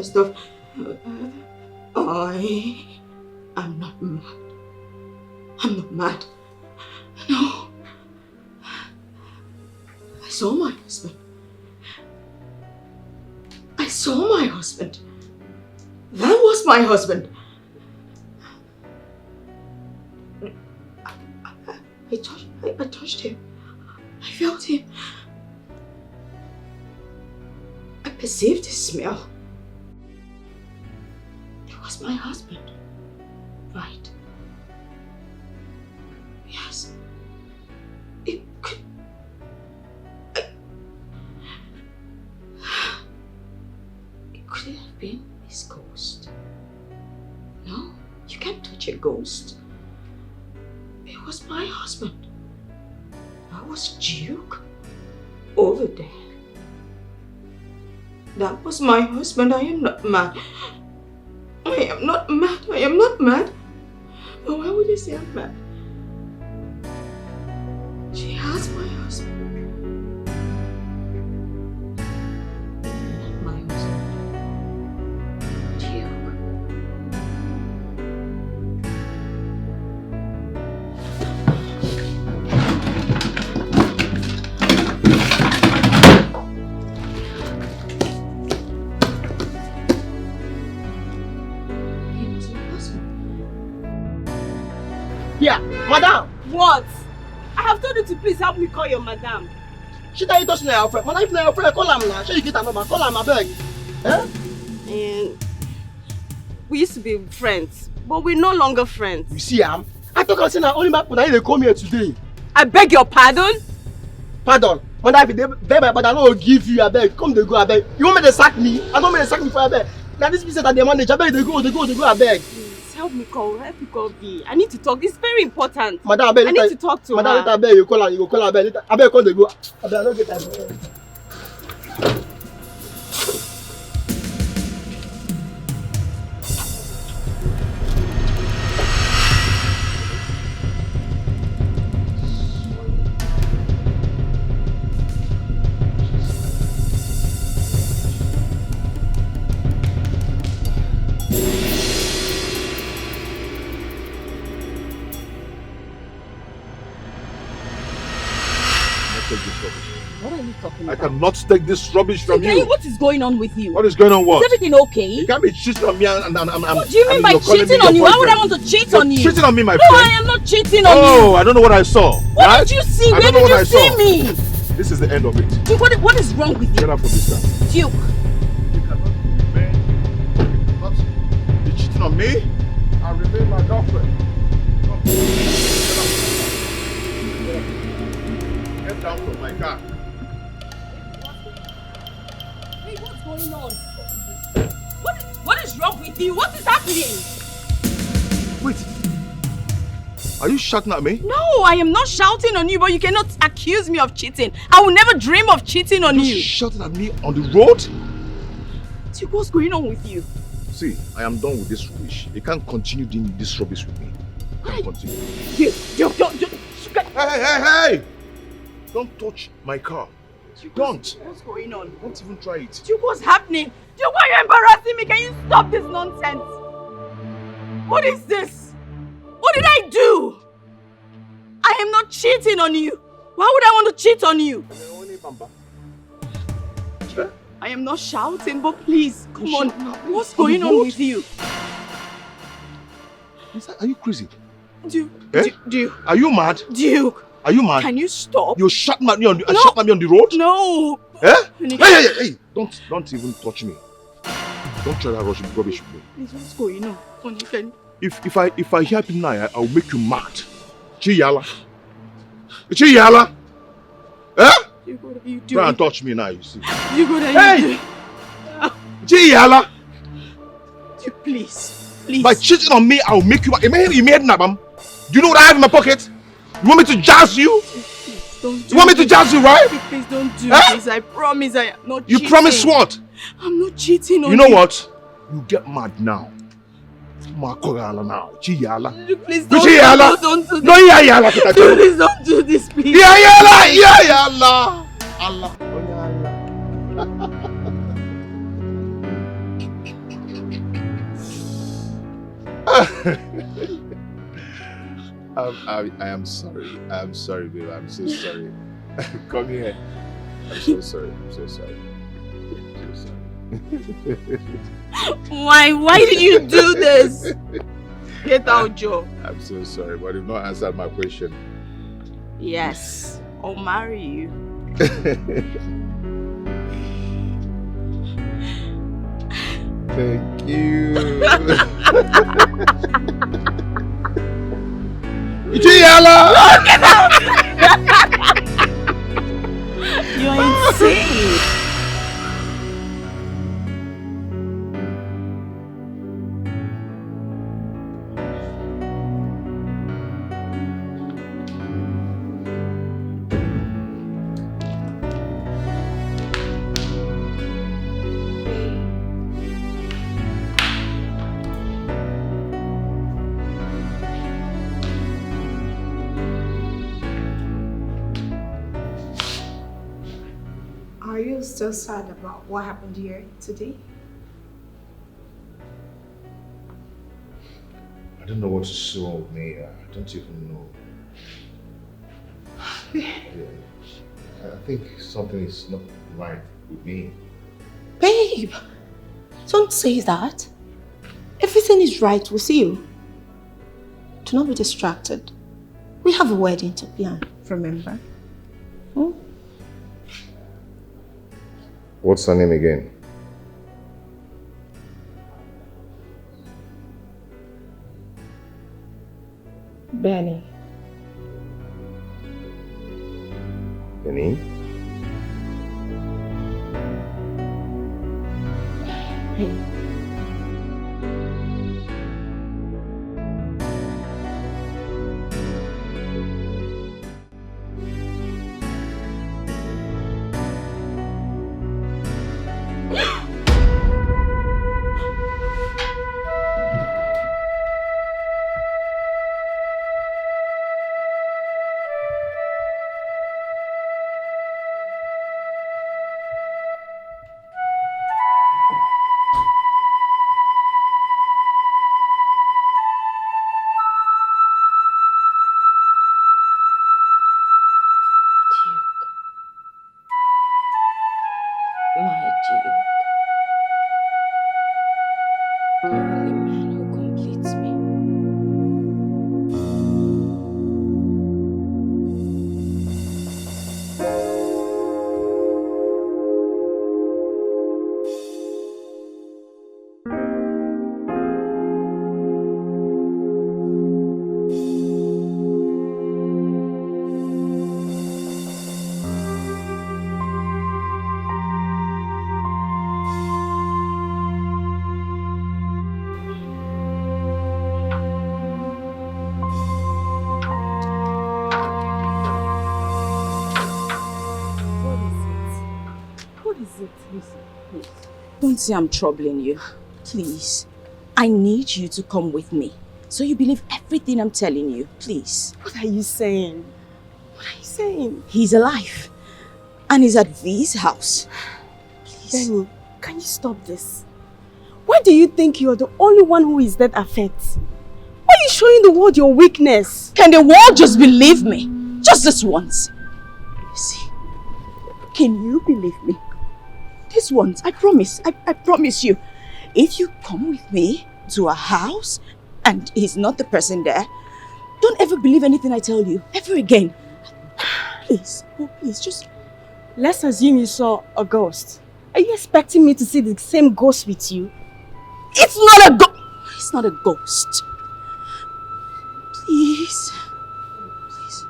First off, I am not mad. I'm not mad. No. I saw my husband. I saw my husband. That was my husband. I touched him. I felt him. I perceived his smell. It was my husband. Right. Yes. It could... It could have been his ghost. No, you can't touch a ghost. It was my husband. That was Duke. Over there. That was my husband. I am not mad. I am not mad. I am not mad. But why would you say I'm mad? She has my husband. Not my husband. Duke. Here, madam. What? I have told you to please help me call your madam. She tell you to your friend. Madam, if na your friend, call am now. Shey you get her number, call am abeg. And we used to be friends, but we're no longer friends. You see am? I talk am say na only my people na dey come here today. I beg your pardon? Pardon. Madam, if you dey beg but I no go give you abeg. Come dey go abeg. You want me to sack me? I don't want me to sack me for abeg. Na this business that dey manage. Abeg dey go abeg. Please help me call V. I need to talk. It's very important. Madam, abeg. I need to talk to her. Madam, later abeg you call am. You go call am abeg. Abeg come dey go. Abeg I no get time. I cannot take this rubbish from you. What is going on with you? What is going on? What? Is everything okay? You can't be cheating on me and What do you mean by cheating on you? Why would I want to cheat on you? Cheating on me, my friend. friend. No, I am not cheating on you. Oh, I don't know what I saw. What did you see? Where did you see me? This is the end of it. Duke, what is wrong with you? Get out from this car. Duke. You cannot be cheating on me and remain my girlfriend. Get down from my car. Wait, what's going on? What is wrong with you? What is happening? Wait. Are you shouting at me? No, I am not shouting on you, but you cannot accuse me of cheating. I will never dream of cheating on you. Shouting at me on the road? Duke, what's going on with you? See, I am done with this rubbish. You can't continue doing this rubbish with me. You can't continue. Duke, don't. Hey! Don't touch my car. Don't. What's going on? Don't even try it. Duke, what's happening? Duke, why are you embarrassing me? Can you stop this nonsense? What is this? What did I do? I am not cheating on you. Why would I want to cheat on you? I am not shouting, but please, come on. What's going on with you? Are you crazy? Duke, Duke. Are you mad? Duke. Are you mad? Can you stop? You shot at me on the road? No. Eh? Hey! Don't even touch me. Don't try that rubbish with me. Please, what's going on? If I hear it now, I'll make you mad. Chiyala. Eh? Duke, what are you doing? Try and touch me now, you see. Duke, what are you doing? Chiyala. Duke, please. By cheating on me, I'll make you mad. Do you know what I have in my pocket? You want me to jazz you? Please, don't do You want me to jazz you, right? Please don't do this. I promise I am not cheating. You promise what? I'm not cheating on you. You know what? You get mad now. Now. Chiyala. Please don't do this. No, Yala. Please don't do this, please. Yala. Allah. I am sorry. I'm sorry, babe. I'm so sorry. Come here. I'm so sorry. I'm so sorry. I'm so sorry. Why did you do this? Get out, Joe. I'm so sorry, but you've not answered my question. Yes, I'll marry you. Thank you. You're insane. Are you still sad about what happened here today? I don't know what to say with me. I don't even know. Yeah. I think something is not right with me. Babe, don't say that. Everything is right with you. Do not be distracted. We have a wedding to plan, remember? Hmm? What's her name again? Benny. Benny? Hey. Don't say I'm troubling you. Please. I need you to come with me. So you believe everything I'm telling you. Please. What are you saying? What are you saying? He's alive. And he's at V's house. Please. Benny, can you stop this? Why do you think you're the only one who is that affected? Why are you showing the world your weakness? Can the world just believe me? Just this once. You see, can you believe me? This once, I promise. I promise you. If you come with me to a house and he's not the person there, don't ever believe anything I tell you. Ever again. Please. Oh, please, just... Let's assume you saw a ghost. Are you expecting me to see the same ghost with you? It's not a ghost. It's not a ghost. Please. Please.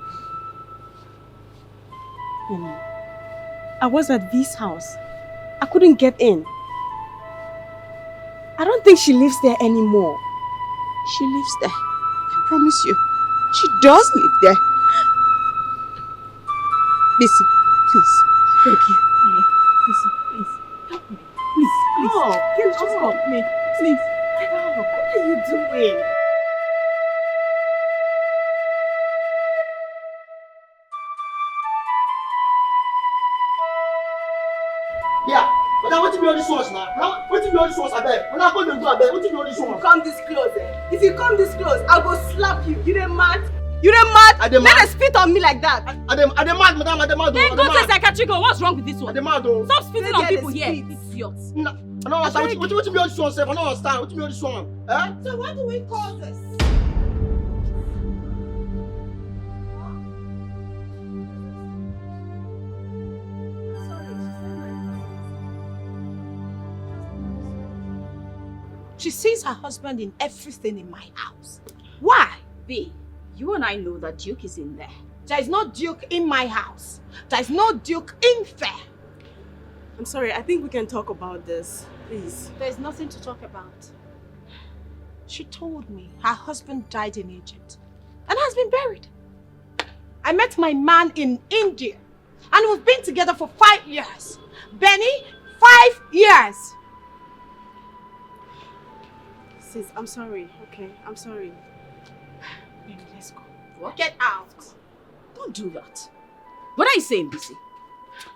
I was at V's house. I couldn't get in. I don't think she lives there anymore. She lives there. I promise you. She does live there. Listen, please. I beg you. Listen, please. Help me. Please, please. Oh, can you just help me? Please. What are you doing? Yeah, Madam, what do you be all this ones now? Now, what do you be all this ones abeg? When I go dey do abeg, what do you be all this ones? Come this close, eh? If you come this close, I'll go slap you. You dey mad? You dey mad? I dey mad. Let them spit on me like that. I dey mad, madam, I dey mad. Then go to a psychiatric. What's wrong with this one? I dey mad though. Stop spitting on people here. Idiot. No, I don't understand. What you be all this one, sef? I don't understand. What you be all this one? Eh? So what do we call this? She sees her husband in everything in my house. Why? B, you and I know that Duke is in there. There is no Duke in my house. There is no Duke in there. I'm sorry, I think we can talk about this, please. There's nothing to talk about. She told me her husband died in Egypt and has been buried. I met my man in India and we've been together for 5 years. Benny, 5 years. Sis, I'm sorry, okay? I'm sorry. Benny, let's go. What? Get out. Don't do that. What are you saying, Bisi?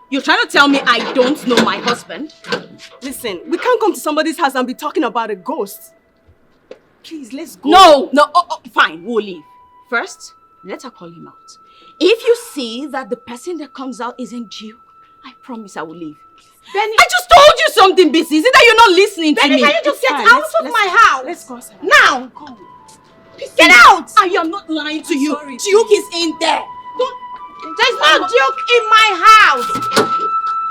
You're trying to tell me I don't know my husband? Listen, we can't come to somebody's house and be talking about a ghost. Please, let's go. No, fine, we'll leave. First, let her call him out. If you see that the person that comes out isn't Duke, I promise I will leave. Benny, I just told you something, Bisi. Is it that you're not listening to Benny, me? can you just It's get fine, out let's- of my house? Let's go, Sarah. Now! Come. Get out! I am not lying to you. sorry, Duke is in there. There's no Duke in my house!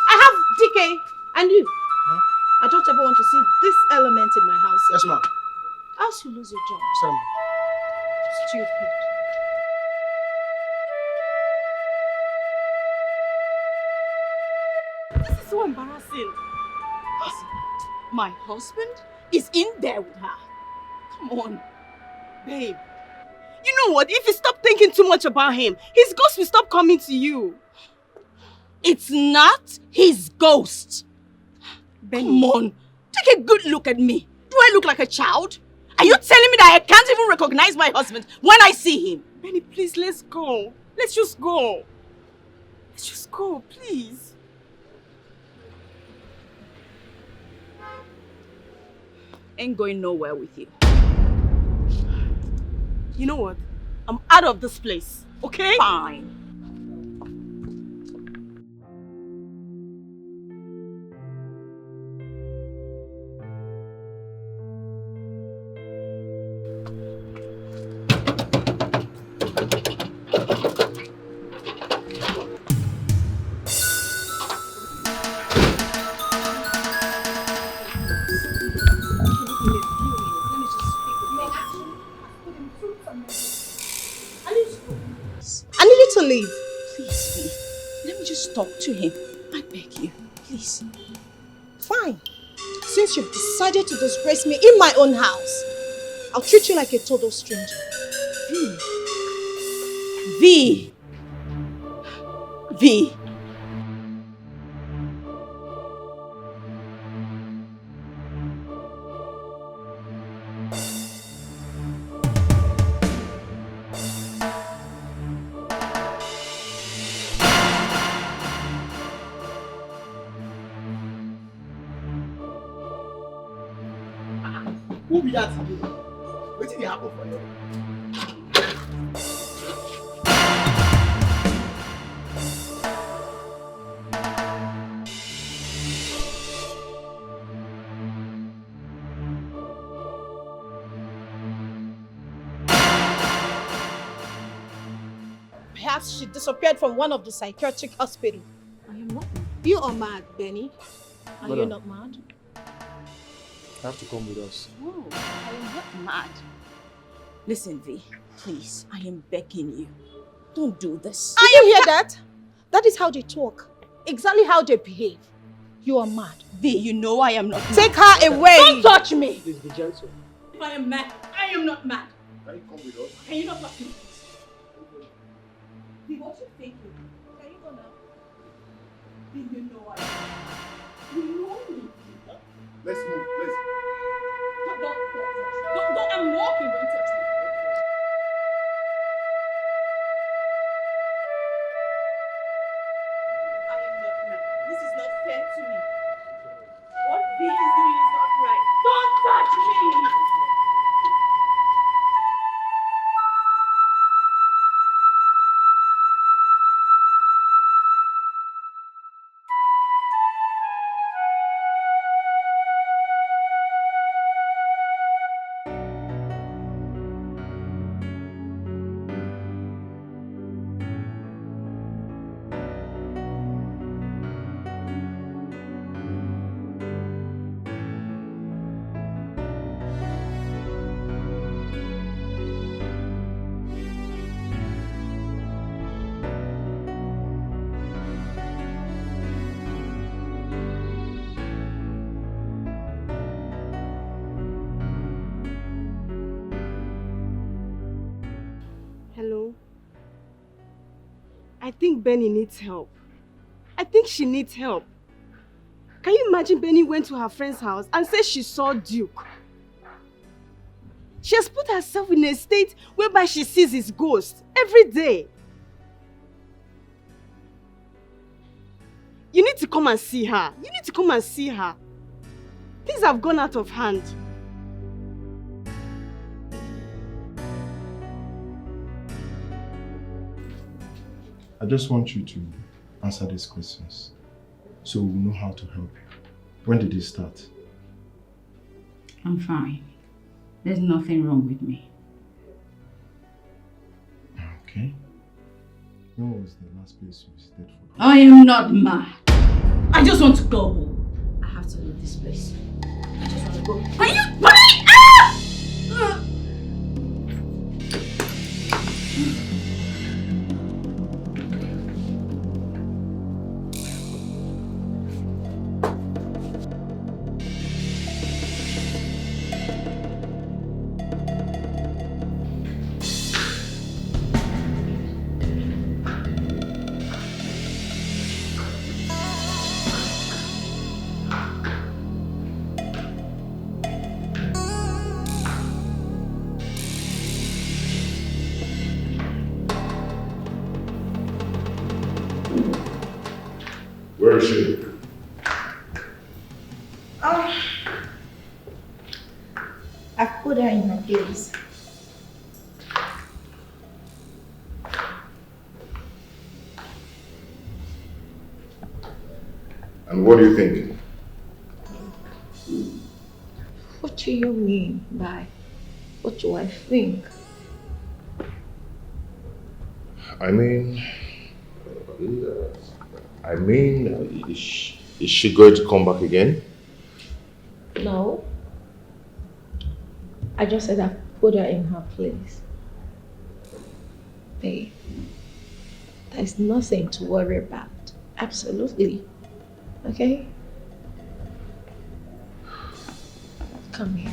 I have DK and you. Huh? I don't ever want to see this element in my house. Yes, ma'am. Else you lose your job. Sorry, ma'am. Stupid. This is so embarrassing. My husband is in there with her. Come on. Babe, you know what? If you stop thinking too much about him, his ghost will stop coming to you. It's not his ghost. Come on. Take a good look at me. Do I look like a child? Are you telling me that I can't even recognize my husband when I see him? Benny, please, let's go. Let's just go. Let's just go, please. Ain't going nowhere with you. You know what? I'm out of this place, okay? Fine. I need you to leave. Please, V. Let me just talk to him. I beg you. Please. Fine. Since you've decided to disgrace me in my own house, I'll treat you like a total stranger. V. V. Who be that today? Wetin dey happen for you? Perhaps she disappeared from one of the psychiatric hospitals. I am not. You are mad, Benny. Are you Madam. not mad? You have to come with us. No, I am not mad. Listen, V. Please, I am begging you. Don't do this. Do you hear that? That is how they talk. Exactly how they behave. You are mad. V, you know I am not mad. Take her away. Don't touch me! Please be gentle. If I am mad, I am not mad. Can you come with us? Can you not touch me? V, what you thinking? Can you go now? V, you know I am. You know me. Let's move. Let's. Don't, I'm walking, don't touch me. I am not mad. This is not fair to me. I think Benny needs help. I think she needs help. Can you imagine Benny went to her friend's house and said she saw Duke? She has put herself in a state whereby she sees his ghost every day. You need to come and see her. You need to come and see her. Things have gone out of hand. I just want you to answer these questions so we'll know how to help you. When did it start? I'm fine. There's nothing wrong with me. Okay. When was the last place you visited for? I am not mad. I just want to go home. I have to leave this place. I just want to go. Are you? Where is she? I've put her in her place. And what do you think? What do you mean by what do I think? I mean, is she going to come back again? No. I just said I put her in her place. Babe, there's nothing to worry about. Absolutely. Okay? Come here.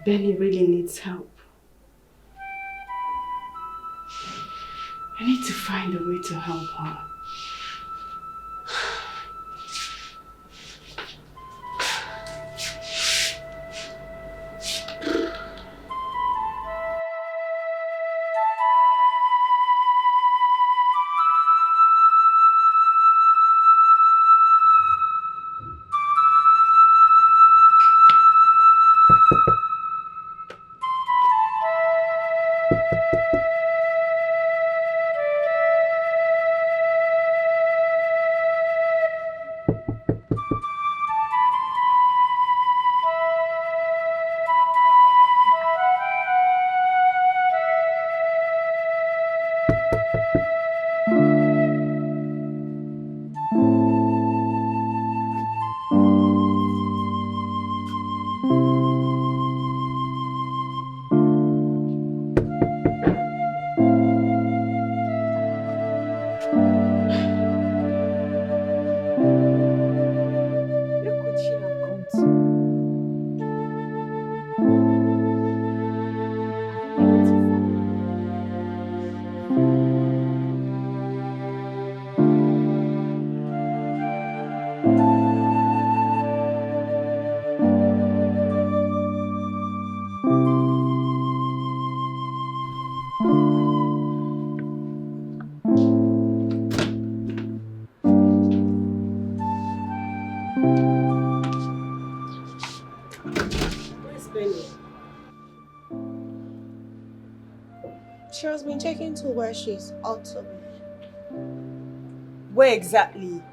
Benny really needs help. I need to find a way to help her. She has been taken to where she's ought to be. Where exactly?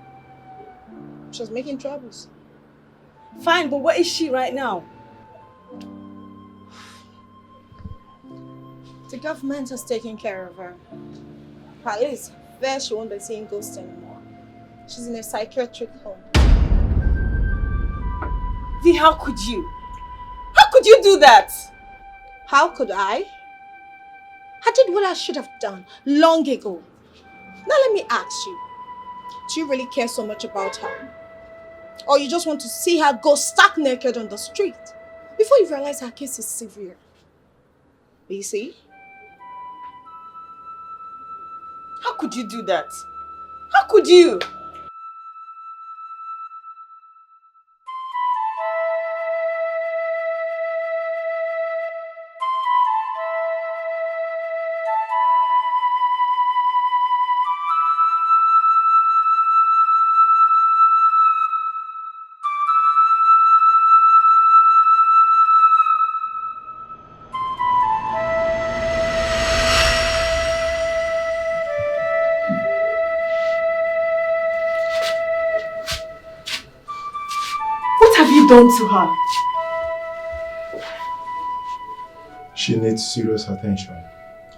She's making troubles. Fine, but where is she right now? The government has taken care of her. At least, there she won't be seeing ghosts anymore. She's in a psychiatric home. V, how could you? How could you do that? How could I? I did what I should have done long ago. Now let me ask you, do you really care so much about her? Or you just want to see her go stark naked on the street before you realize her case is severe? You see? How could you do that? How could you? What have you done to her? She needs serious attention,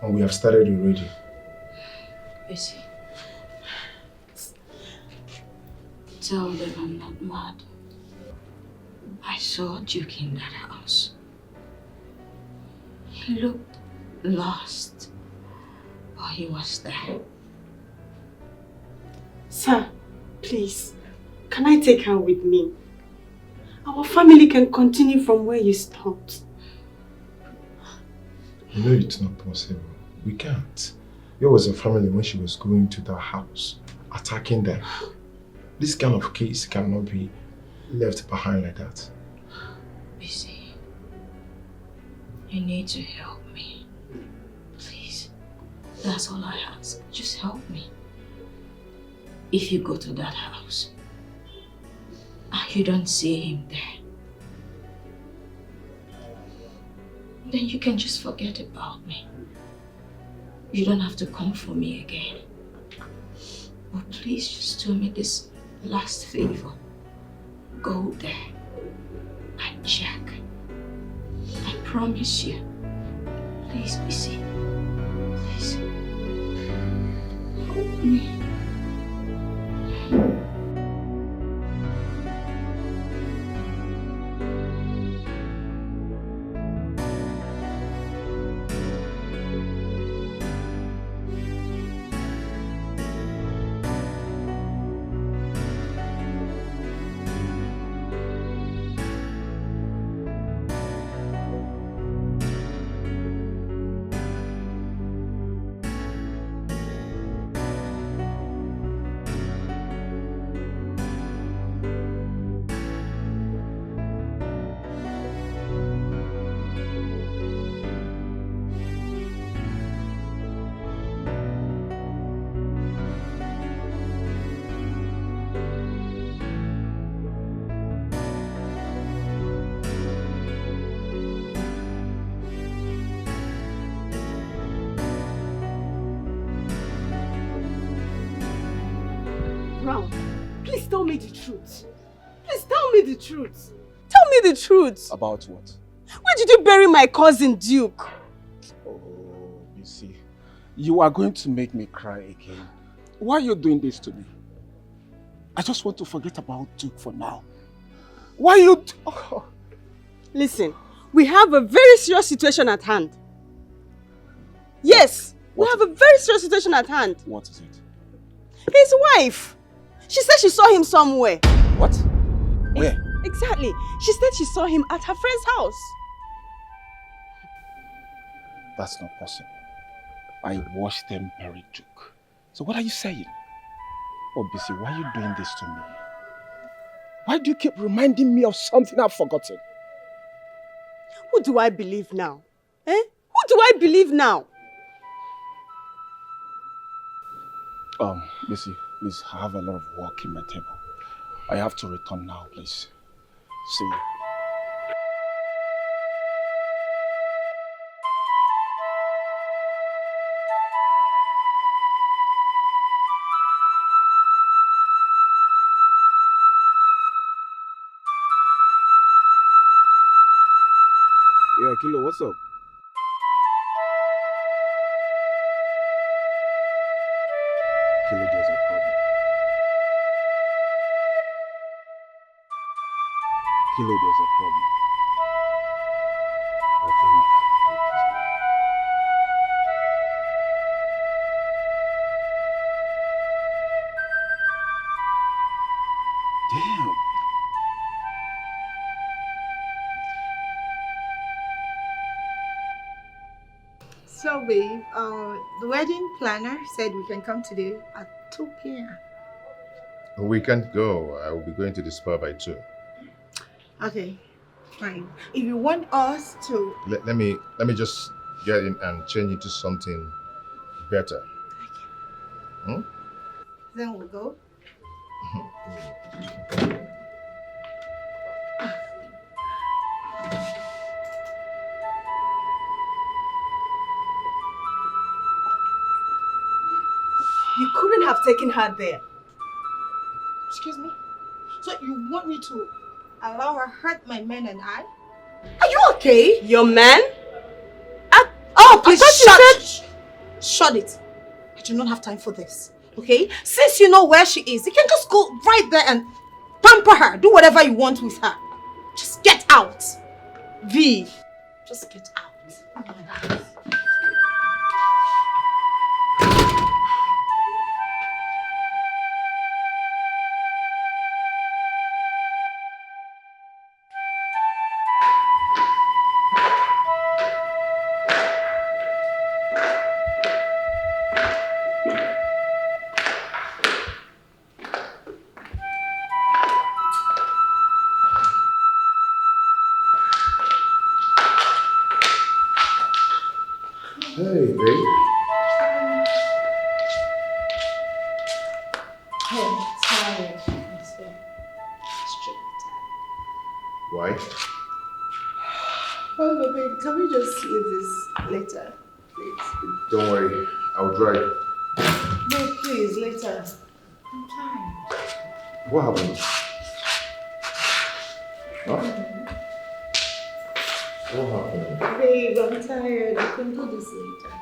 and we have started already. Busy. Tell them I'm not mad. I saw Duke in that house. He looked lost, but he was there. Sir, please, can I take her with me? Our family can continue from where you stopped. You know it's not possible. We can't. There was a family when she was going to that house, attacking them. This kind of case cannot be left behind like that. Busy. You need to help me. Please. That's all I ask. Just help me. If you go to that house and you don't see him there, then you can just forget about me. You don't have to come for me again. But please just do me this last favor. Go there and check. I promise you. Please, Busy. Please. Help me. Please tell me the truth. Please tell me the truth. Tell me the truth. About what? Where did you bury my cousin Duke? Oh, you see, you are going to make me cry again. Why are you doing this to me? I just want to forget about Duke for now. Why you... Oh. Listen, we have a very serious situation at hand. Yes, we have a very serious situation at hand. What is it? His wife. She said she saw him somewhere. What? Where? Exactly. She said she saw him at her friend's house. That's not possible. I watched them bury Duke. So what are you saying? Oh, Busy, why are you doing this to me? Why do you keep reminding me of something I've forgotten? Who do I believe now? Eh? Who do I believe now? Busy, please, I have a lot of work in my table. I have to return now, please. See you. Kilo, what's up? Kilo, there's a problem. Kilo, there's a problem. I think damn. So, babe, the wedding planner said we can come today at 2 p.m. We can't go. I will be going to the spa by 2. Okay, fine. If you want us to... Let me just get in and change into something better. Hmm? Then we'll go. You couldn't have taken her there. Excuse me? So you want me to allow her hurt my men and I? Are you okay? Your man? Please shut it. I do not have time for this. Okay? Since you know where she is, you can just go right there and pamper her. Do whatever you want with her. Just get out. V. Just get out. Oh my God. Hey, babe. I'm tired. Why? Oh, babe, can we just leave this later, please? Don't worry. I'll drive. No, please, later. I'm tired. What happened? Huh? What happened? Babe, I'm tired. I can do this later.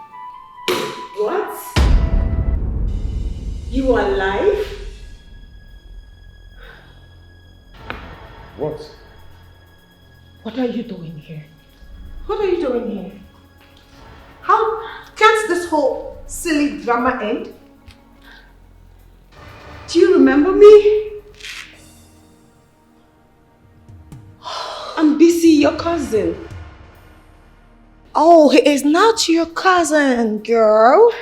What? You are alive? What? What are you doing here? What are you doing here? How can't this whole silly drama end? Do you remember me? I'm BC, your cousin. Oh, he is not your cousin, girl.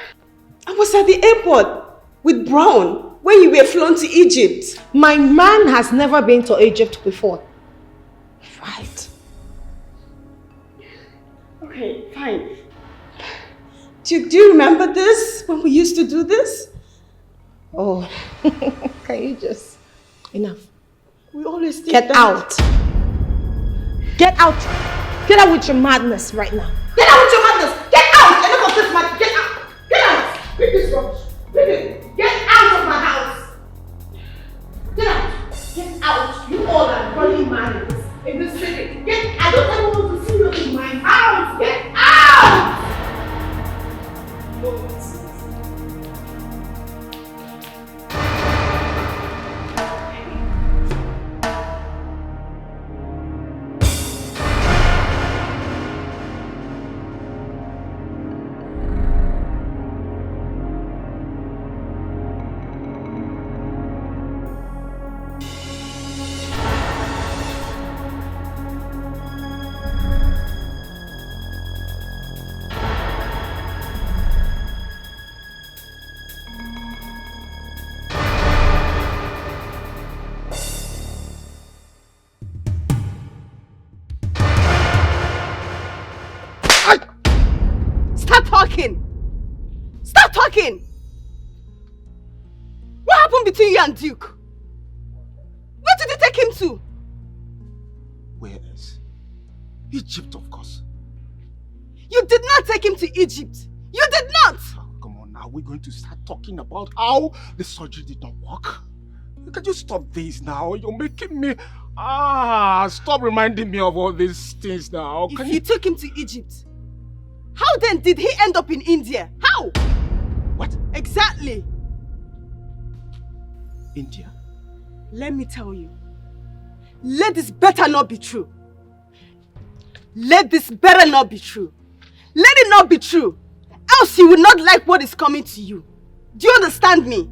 I was at the airport with Brown when you were flown to Egypt. My man has never been to Egypt before. Right. Okay, fine. Do you remember this, when we used to do this? Oh, can you just... Enough. We always did Get that. out. Get out. Get out with your madness right now. Get out with your madness. Get out. Enough of this madness. Get out. Get out. Bring this rubbish. Bring it. Get out of my house. Get out. Get out. You all are running mad in this city. Get out. I don't ever want to see you in my house. Get out. Stop talking! What happened between you and Duke? Where did you take him to? Where else? Egypt, of course. You did not take him to Egypt. You did not! Oh, come on now, we're going to start talking about how the surgery did not work. Can you stop this now? You're making me Stop reminding me of all these things now. If you took him to Egypt, how then did he end up in India? How? What? Exactly. India? Let me tell you. Let this better not be true. Let this better not be true. Let it not be true. Else you will not like what is coming to you. Do you understand me?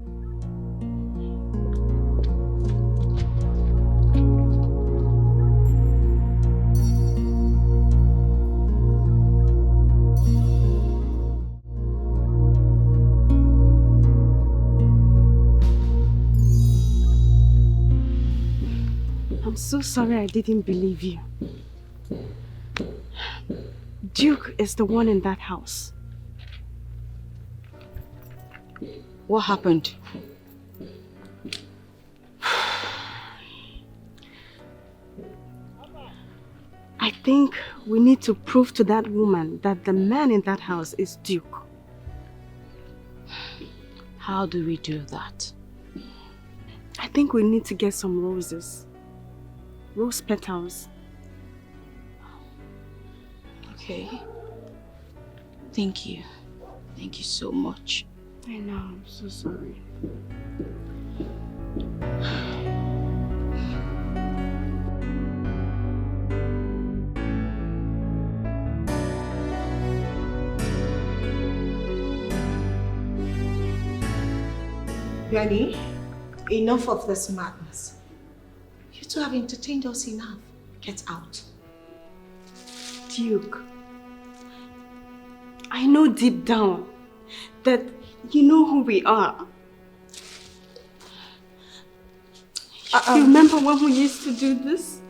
I'm so sorry I didn't believe you. Duke is the one in that house. What happened? I think we need to prove to that woman that the man in that house is Duke. How do we do that? I think we need to get some roses. Rose petals. Okay. Thank you. Thank you so much. I know, I'm so sorry. Benny, enough of this madness. You two have entertained us enough. Get out. Duke, I know deep down that you know who we are. You remember when we used to do this?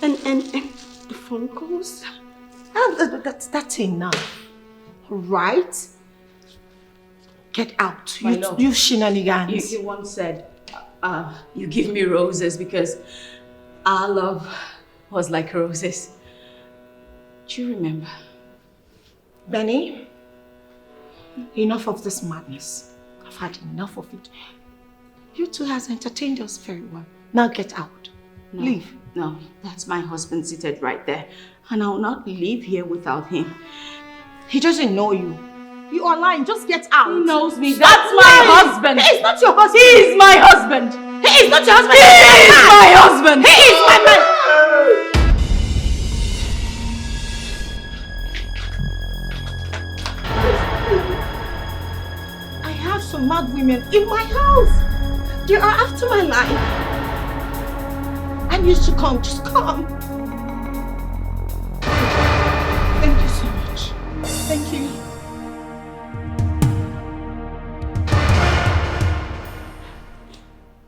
And the phone calls? That's enough. Right? Get out. My love, you shenanigans. You once said, you give me roses because our love was like roses. Do you remember? Benny, enough of this madness. I've had enough of it. You two has entertained us very well. Now get out. No, Leave. No, that's my husband seated right there. And I'll not leave here without him. He doesn't know you. You are lying. Just get out. He knows me. Stop That's my lying. husband. He is not your husband. He is my husband. He is not your husband. He is my husband. He is my man. I have some mad women in my house. They are after my life. And you should come. Just come. Thank you so much. Thank you.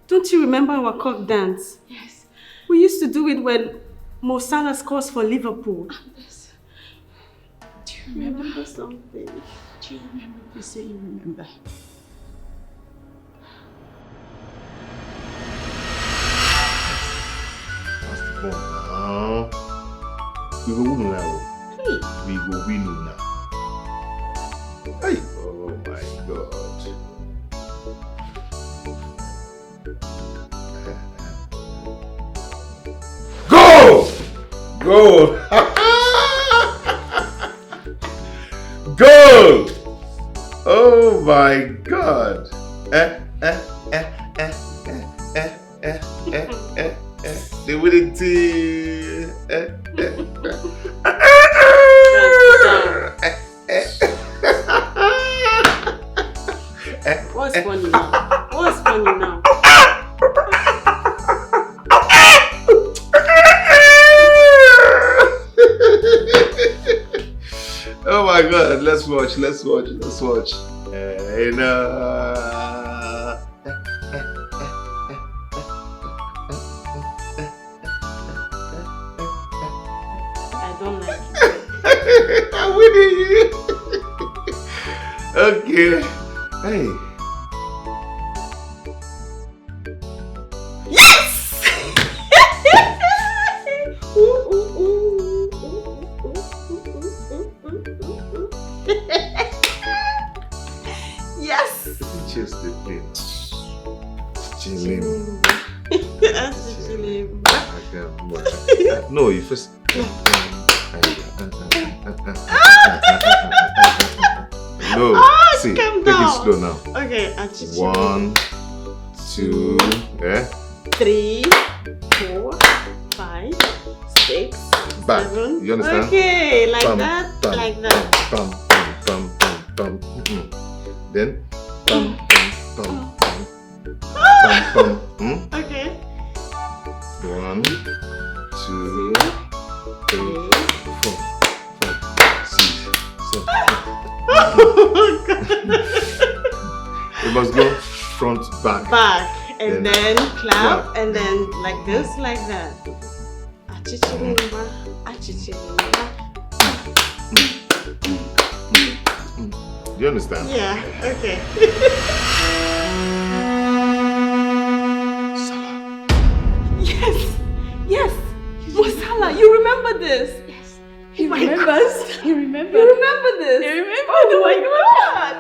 Don't you remember our cock dance? Yes. We used to do it when Mo Salah scores for Liverpool. Yes. Do you remember? Something? Do you remember? You say you remember. Come on now. We go win now. Hey. We go win now. Hey. Oh my God. Go! Go! Go! Oh my God. The winning team. What's funny now? What's funny now? Oh my God, let's watch. I don't like it. I'm winning you. Okay. Hey. Yes! Yes! Just the thing. Chilling. No, you first. No, see, take it slow now. Okay, 1, 2, yeah. 3, 4, 5, 6, Back. 7. You understand? Okay, like Bum, that, bum, like that. Bum, bum, bum, bum, bum. Then bum, bum, bum, bum, bum, bum. Okay. 1, 2, 3, 4, 5, 6, 7. We must go front, back. Back, and then clap, clap. and then like this, like that. Achichirimba, achichirimba. Do you understand? Yeah, okay. Yes! Yes! Masala, you remember this? Yes. He remembers. He remembers. You remember this? He remembers. Oh my God!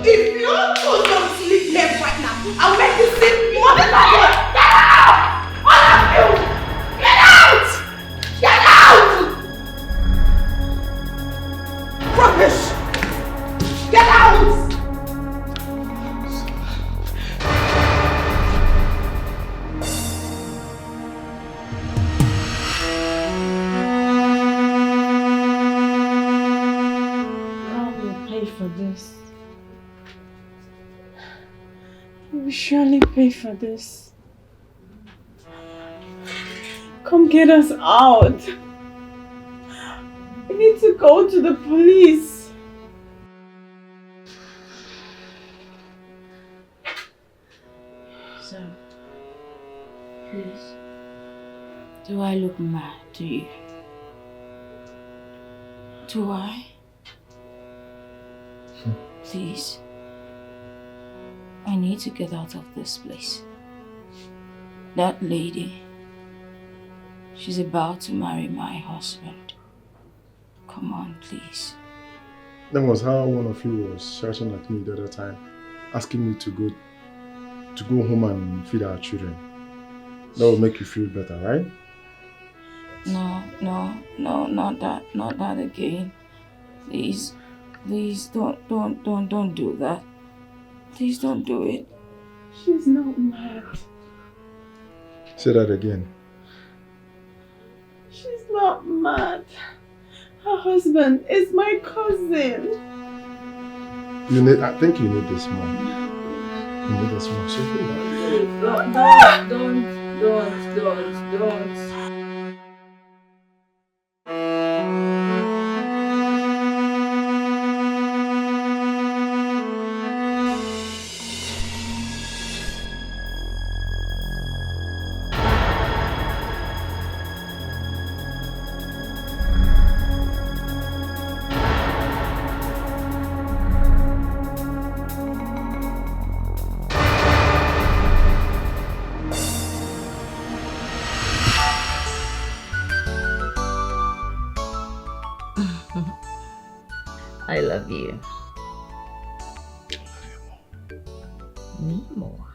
If you're supposed to sleep left right now, I'll make you sleep more than that. Get out! All of you! Get out! Get out! Rubbish! Get out! For this. You will surely pay for this. Come get us out. We need to go to the police. So, please, do I look mad to you? Do I? Please, I need to get out of this place. That lady, she's about to marry my husband. Come on, please. That was how one of you was shouting at me the other time, asking me to go home and feed our children. That will make you feel better, right? No, not that again. Please, don't do that. Please don't do it. She's not mad. Say that again. She's not mad. Her husband is my cousin. I think you need this more. You need this more. So Don't. I love you. Me more.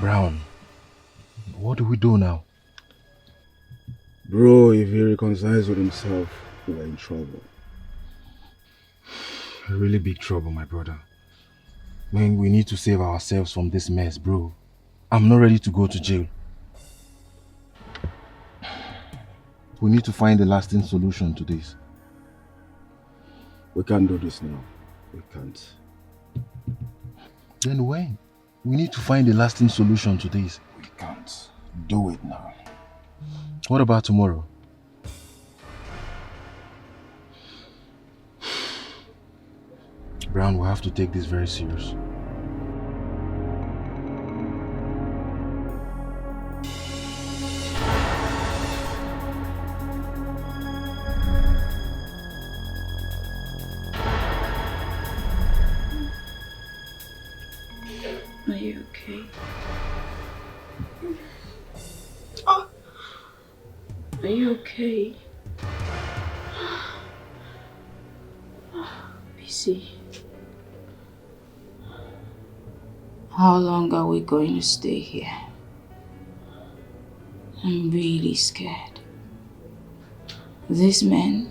Brown, what do we do now? Bro, if he reconciles with himself, we're in trouble. Really big trouble, my brother. Man, we need to save ourselves from this mess, bro. I'm not ready to go to jail. We need to find a lasting solution to this. We can't do this now. We can't. Then when? We need to find a lasting solution to this. We can't do it now. What about tomorrow? Brown, we have to take this very serious. Are you okay? Oh. Are you okay? Busy. How long are we going to stay here? I'm really scared. These men,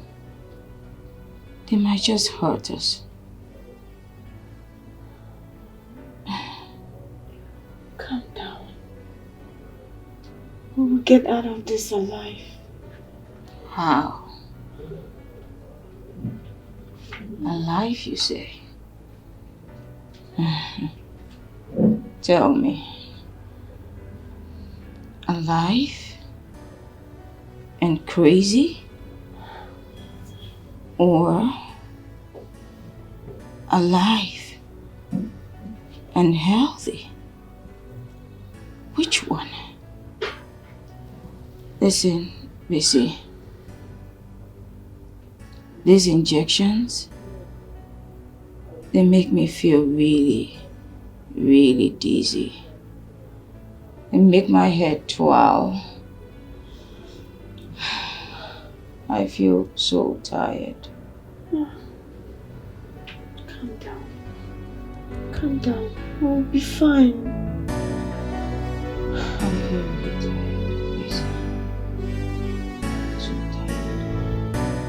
they might just hurt us. Calm down. We will get out of this alive. How? Alive, you say? Tell me. Alive? And crazy? Or alive and healthy? Which one? Listen, Missy. These injections, they make me feel really, really dizzy. They make my head twirl. I feel so tired. Calm down. Calm down. We'll be fine. I feel really tired, Missy. So tired.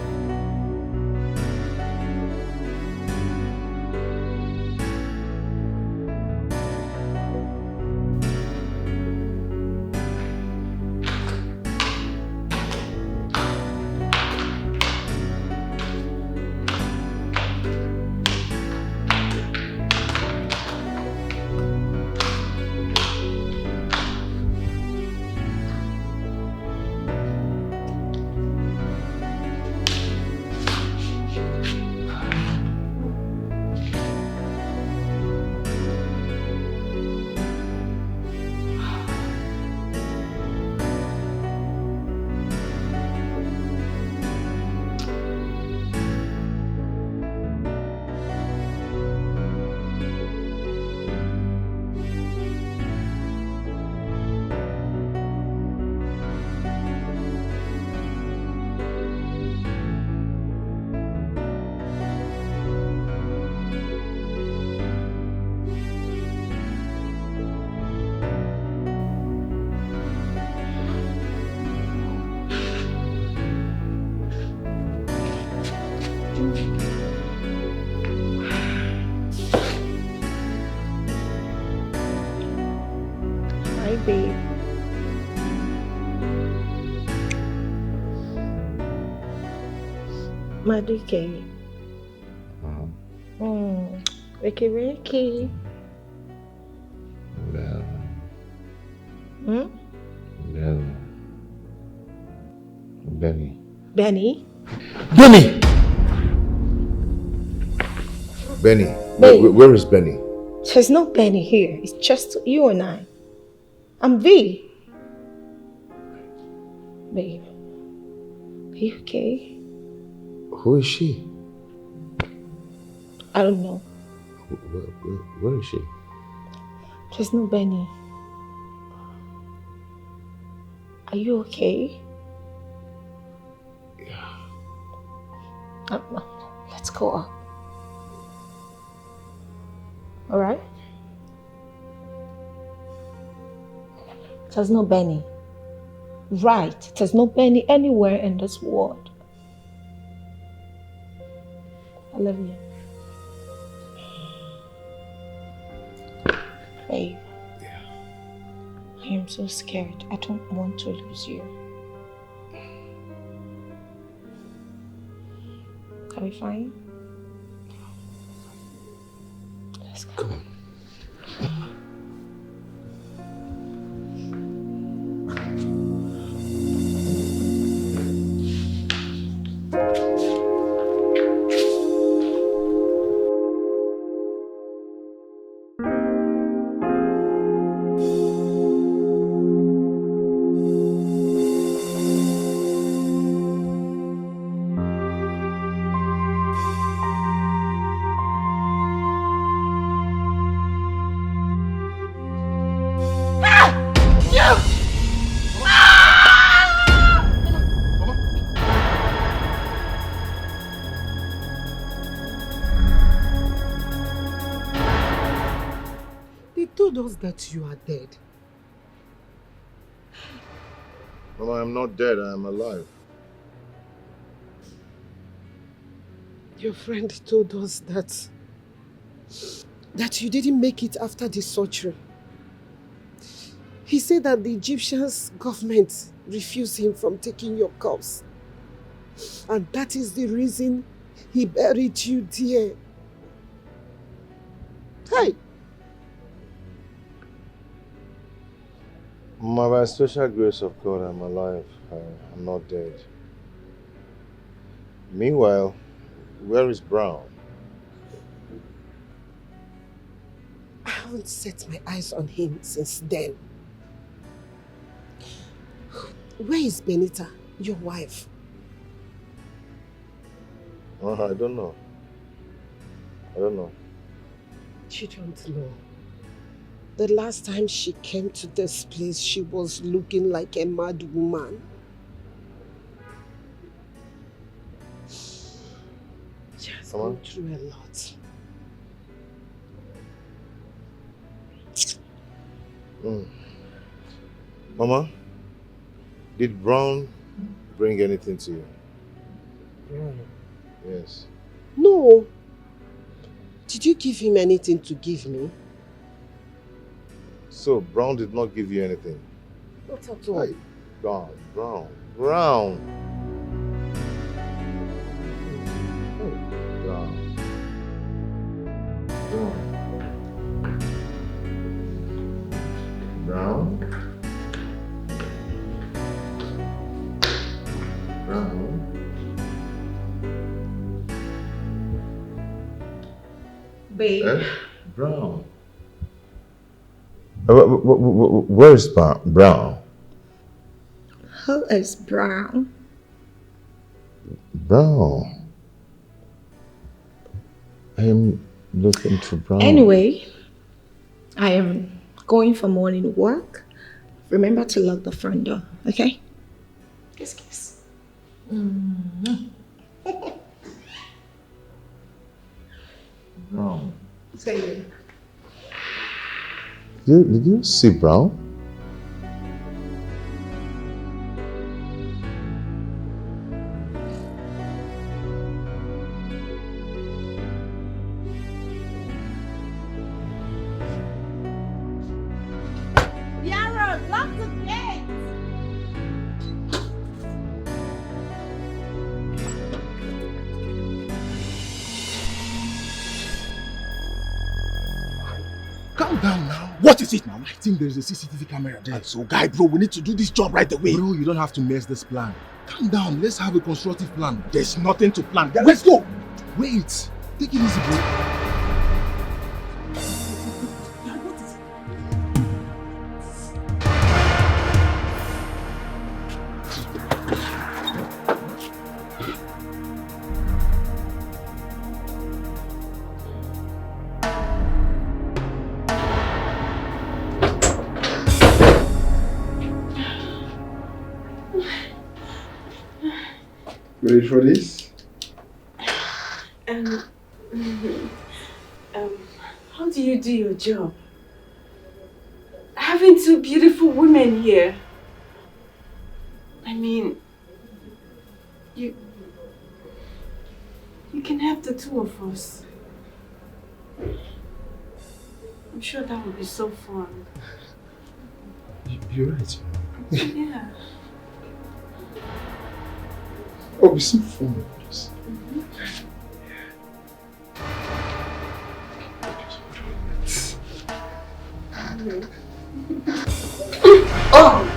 Hi, babe. Maduke. Ricky, Ricky. Well, Hmm? well, Benny. Benny? Benny! Benny. Benny. Where is Benny? There's no Benny here. It's just you and I. I'm V. Babe. Are you okay? Who is she? I don't know. Where is she? There's no Benny. Are you okay? Yeah. Let's go up. Alright? There's no Benny. right. There's no penny anywhere in this world. I love you. Babe. Yeah. I am so scared. I don't want to lose you. Are we fine? Let's go. Come on. They told us that you are dead. Mama, I'm not dead. I am alive. Your friend told us that you didn't make it after the surgery. He said that the Egyptian government refused him from taking your corpse. And that is the reason he buried you there. Hey! Mama, by the special grace of God, I'm alive. I'm not dead. Meanwhile, where is Brown? I haven't set my eyes on him since then. Where is Benita, your wife? I don't know. I don't know. You don't know. The last time she came to this place, she was looking like a mad woman. She has gone through a lot. Mama, did Brown bring anything to you? Brown? Yes. No. Did you give him anything to give me? So, Brown did not give you anything? Not at all. Brown. Brown. Brown. Babe. Brown. Where is Brown? Who is Brown? Brown. I am looking for Brown. Anyway, I am going for morning work. Remember to lock the front door, okay? Kiss, kiss. Brown. Say it. Did you see Brown? Yara, lock the gate! Calm down now. What is it now? I think there's a CCTV camera there. So guy, bro, we need to do this job right away. Bro, you don't have to mess this plan. Calm down. Let's have a constructive plan. There's nothing to plan. Let's go. Wait. Take it easy, bro. Ready for this? How do you do your job? Having two beautiful women here. I mean, you can have the two of us. I'm sure that would be so fun. You're right. Yeah. Oh, it'll be so fun. Just... Oh!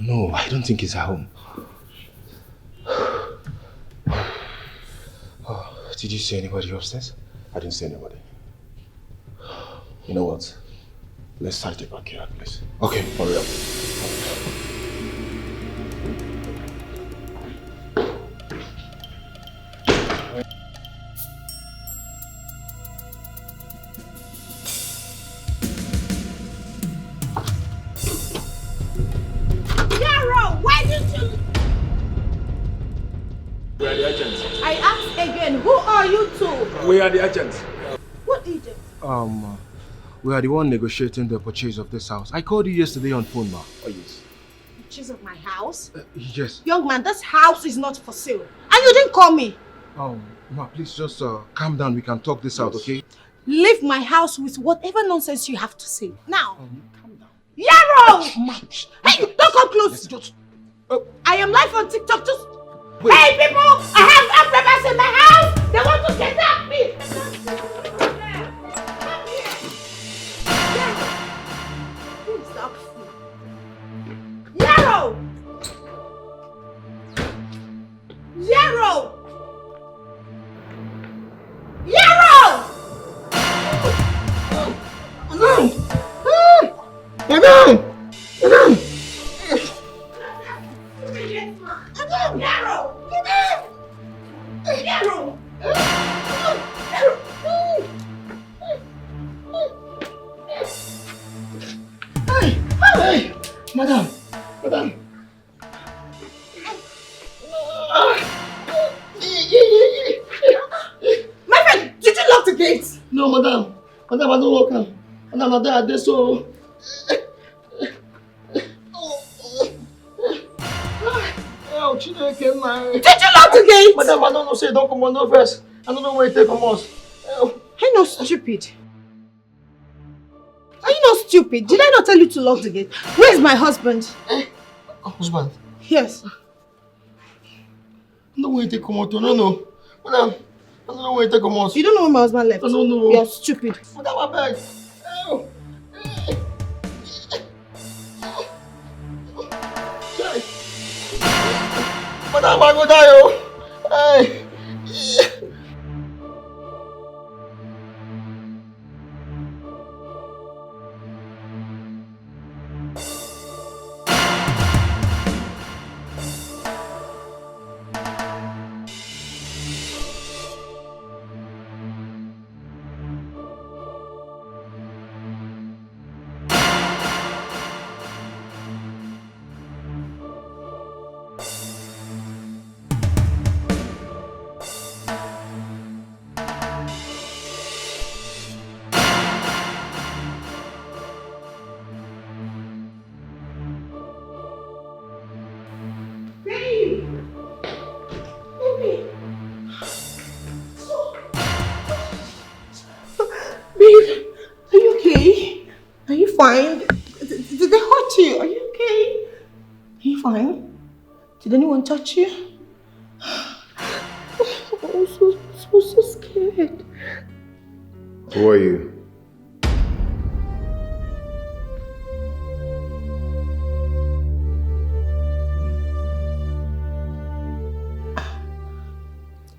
No, I don't think he's at home. Oh, did you see anybody upstairs? I didn't see anybody. You know what? Let's start it back here, please. Okay. Hurry up. We are the agents. I ask again, who are you two? We are the agents. What agent? We are the one negotiating the purchase of this house. I called you yesterday on phone, ma. Oh, yes. Purchase of my house? Yes. Young man, this house is not for sale. And you didn't call me. Ma, please just calm down. We can talk this out, okay? Leave my house with whatever nonsense you have to say. Now. Calm down. Yarrow! Hey, don't come close. I am live on TikTok. Just wait. Hey, people! I have members in the house. They want to kidnap me. Who is that fool? Yarrow! Yarrow! Yarrow! Madam! Yarrow! Yarrow! Hey! Madam! Madam! My friend, did you lock the gate? No, madam. Madam, I don't lock them. Madam, I did so. Oh, Chineke, did you lock the gate? Madam, I don't know, say don't come on no first. I don't know where you take from us. Are you not stupid? Are you not stupid? Did I not tell you to lock the gate? Where's my husband? Husband? Yes. I don't know where you take from us. No. Madam, I don't know where you take from us. You don't know where my husband left? I don't know. You're stupid. Madam, I beg. Madam, I go die, oh. Hey. Did anyone touch you? I'm so scared. Who are you?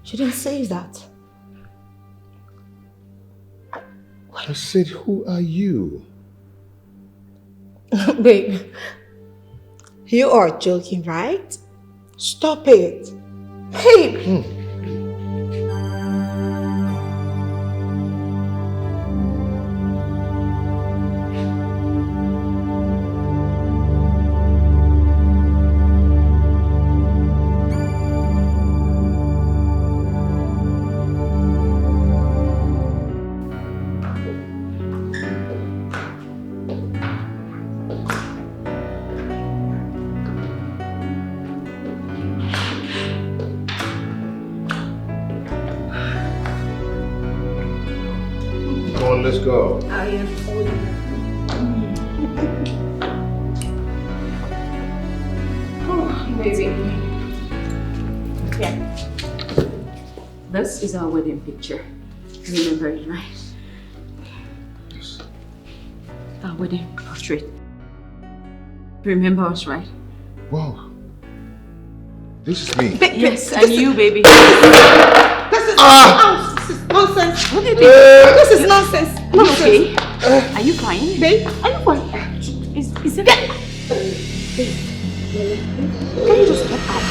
She didn't say that. I said, who are you? Babe, you are joking, right? Stop it. Babe! Come on, let's go. I am Oh, baby. Yeah. This is our wedding picture. Remember it, right? Yes. Our wedding portrait. Remember us, right? Wow. This is me. Yes, and you, baby. This is this is nonsense. What do you think? This is nonsense. Are you okay? Are you crying? Babe, are you fine? Is it? Babe, can you just get out?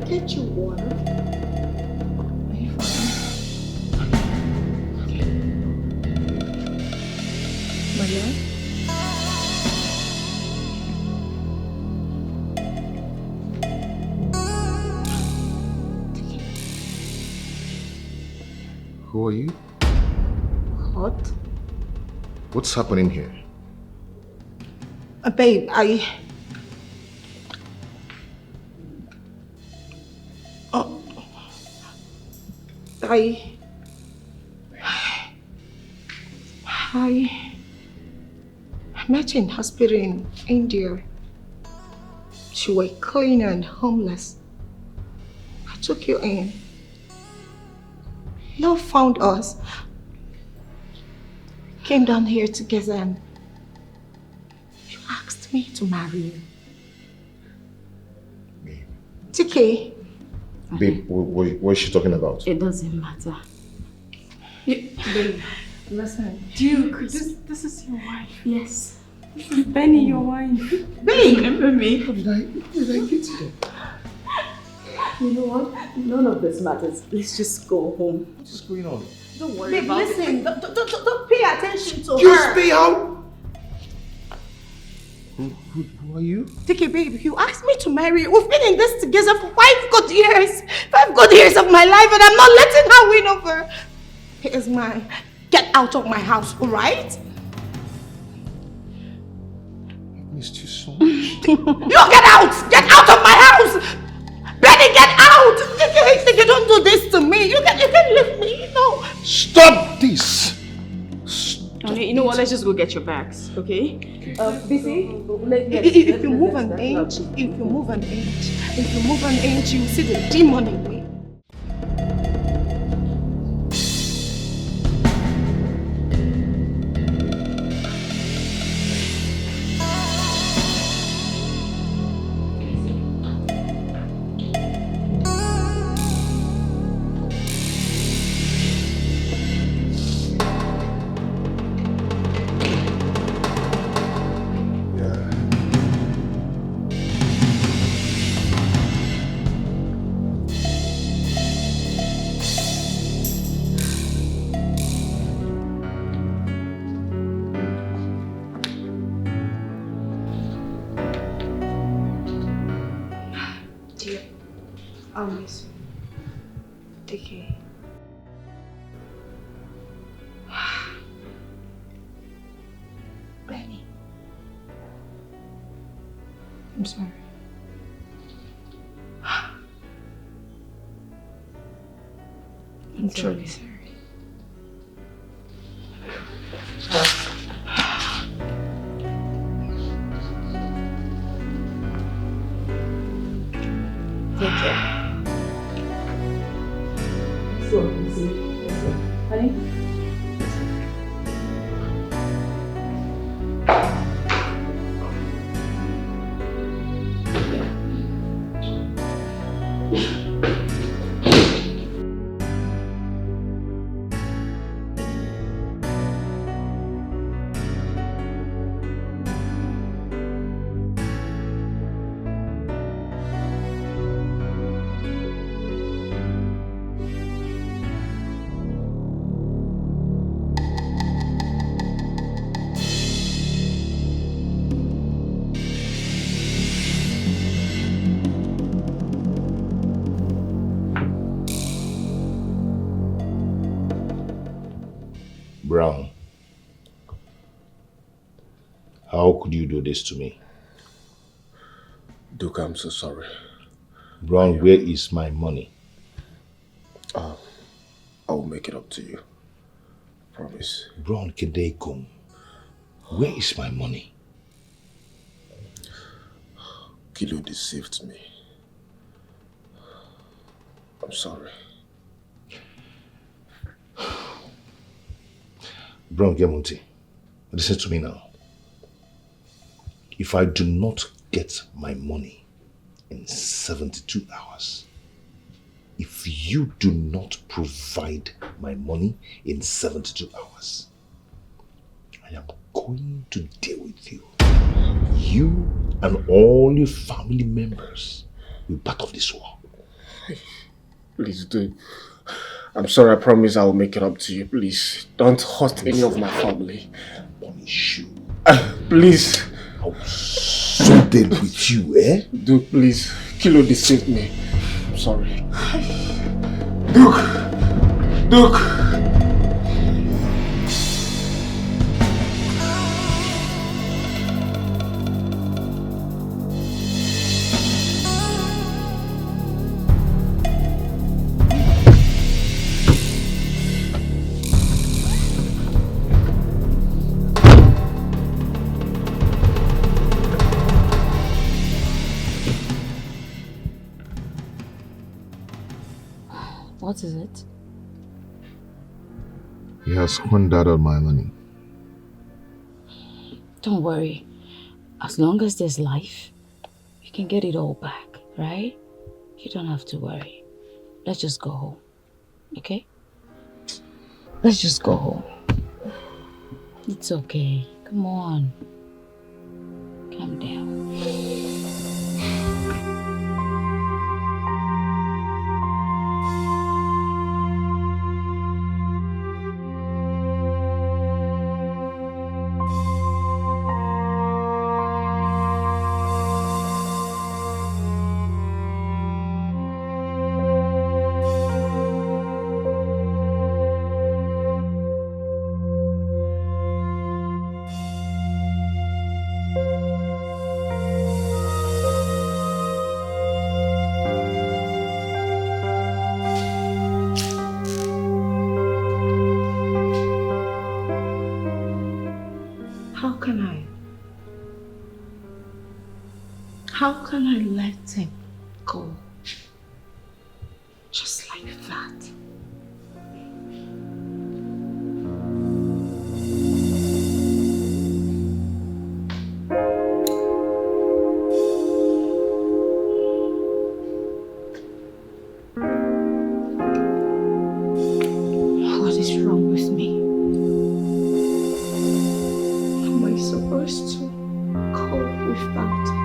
Get you water. Are you fine? Okay. My love? Who are you? What? What's happening here? Babe, I met you in hospital in India. You were clean and homeless. I took you in. Love found us. Came down here together and you asked me to marry you. Babe. TK. Babe, what is she talking about? It doesn't matter. Babe, listen. Duke, this is your wife. Yes. This is Benny, your wife. Babe, remember me? How did I get here? You know what? None of this matters. Let's just go home. What's going on? Don't worry Babe, about listen. Don't pay attention to You her. stay out! Who are you? TK, babe, you asked me to marry you. We've been in this together for 5 good years. 5 good years of my life, and I'm not letting her win over. Here's mine. Get out of my house, all right? I missed you so much. You get out! Get out of my house! Benny, get out! TK, don't do this to me. You can leave me. No. Stop this! Okay, you know what? Let's just go get your bags, okay? BC, If you move an inch, you see the demon in me. I'll miss you. Take care. Benny. I'm sorry. I'm truly sorry. Take care. So easy. Honey? Brown, how could you do this to me? Duke, I'm so sorry. Brown, where is my money? I will make it up to you. Promise. Brown Kedekong, where is my money? Kilo deceived me. I'm sorry. Brown Gemunti, listen to me now. If I do not get my money in 72 hours, if you do not provide my money in 72 hours, I am going to deal with you. You and all your family members will be part of this war. Please do. I'm sorry, I promise I will make it up to you. Please, don't hurt any of my family. Punish you. Please. I'll so deal with you, eh? Duke, please. Kilo deceived me. I'm sorry. Duke! What is it? He has squandered all my money. Don't worry. As long as there's life, you can get it all back, right? You don't have to worry. Let's just go home, okay? Let's just go home. It's okay. Come on. Calm down. How can I let him go? Just like that. What is wrong with me? Am I supposed to cope without him?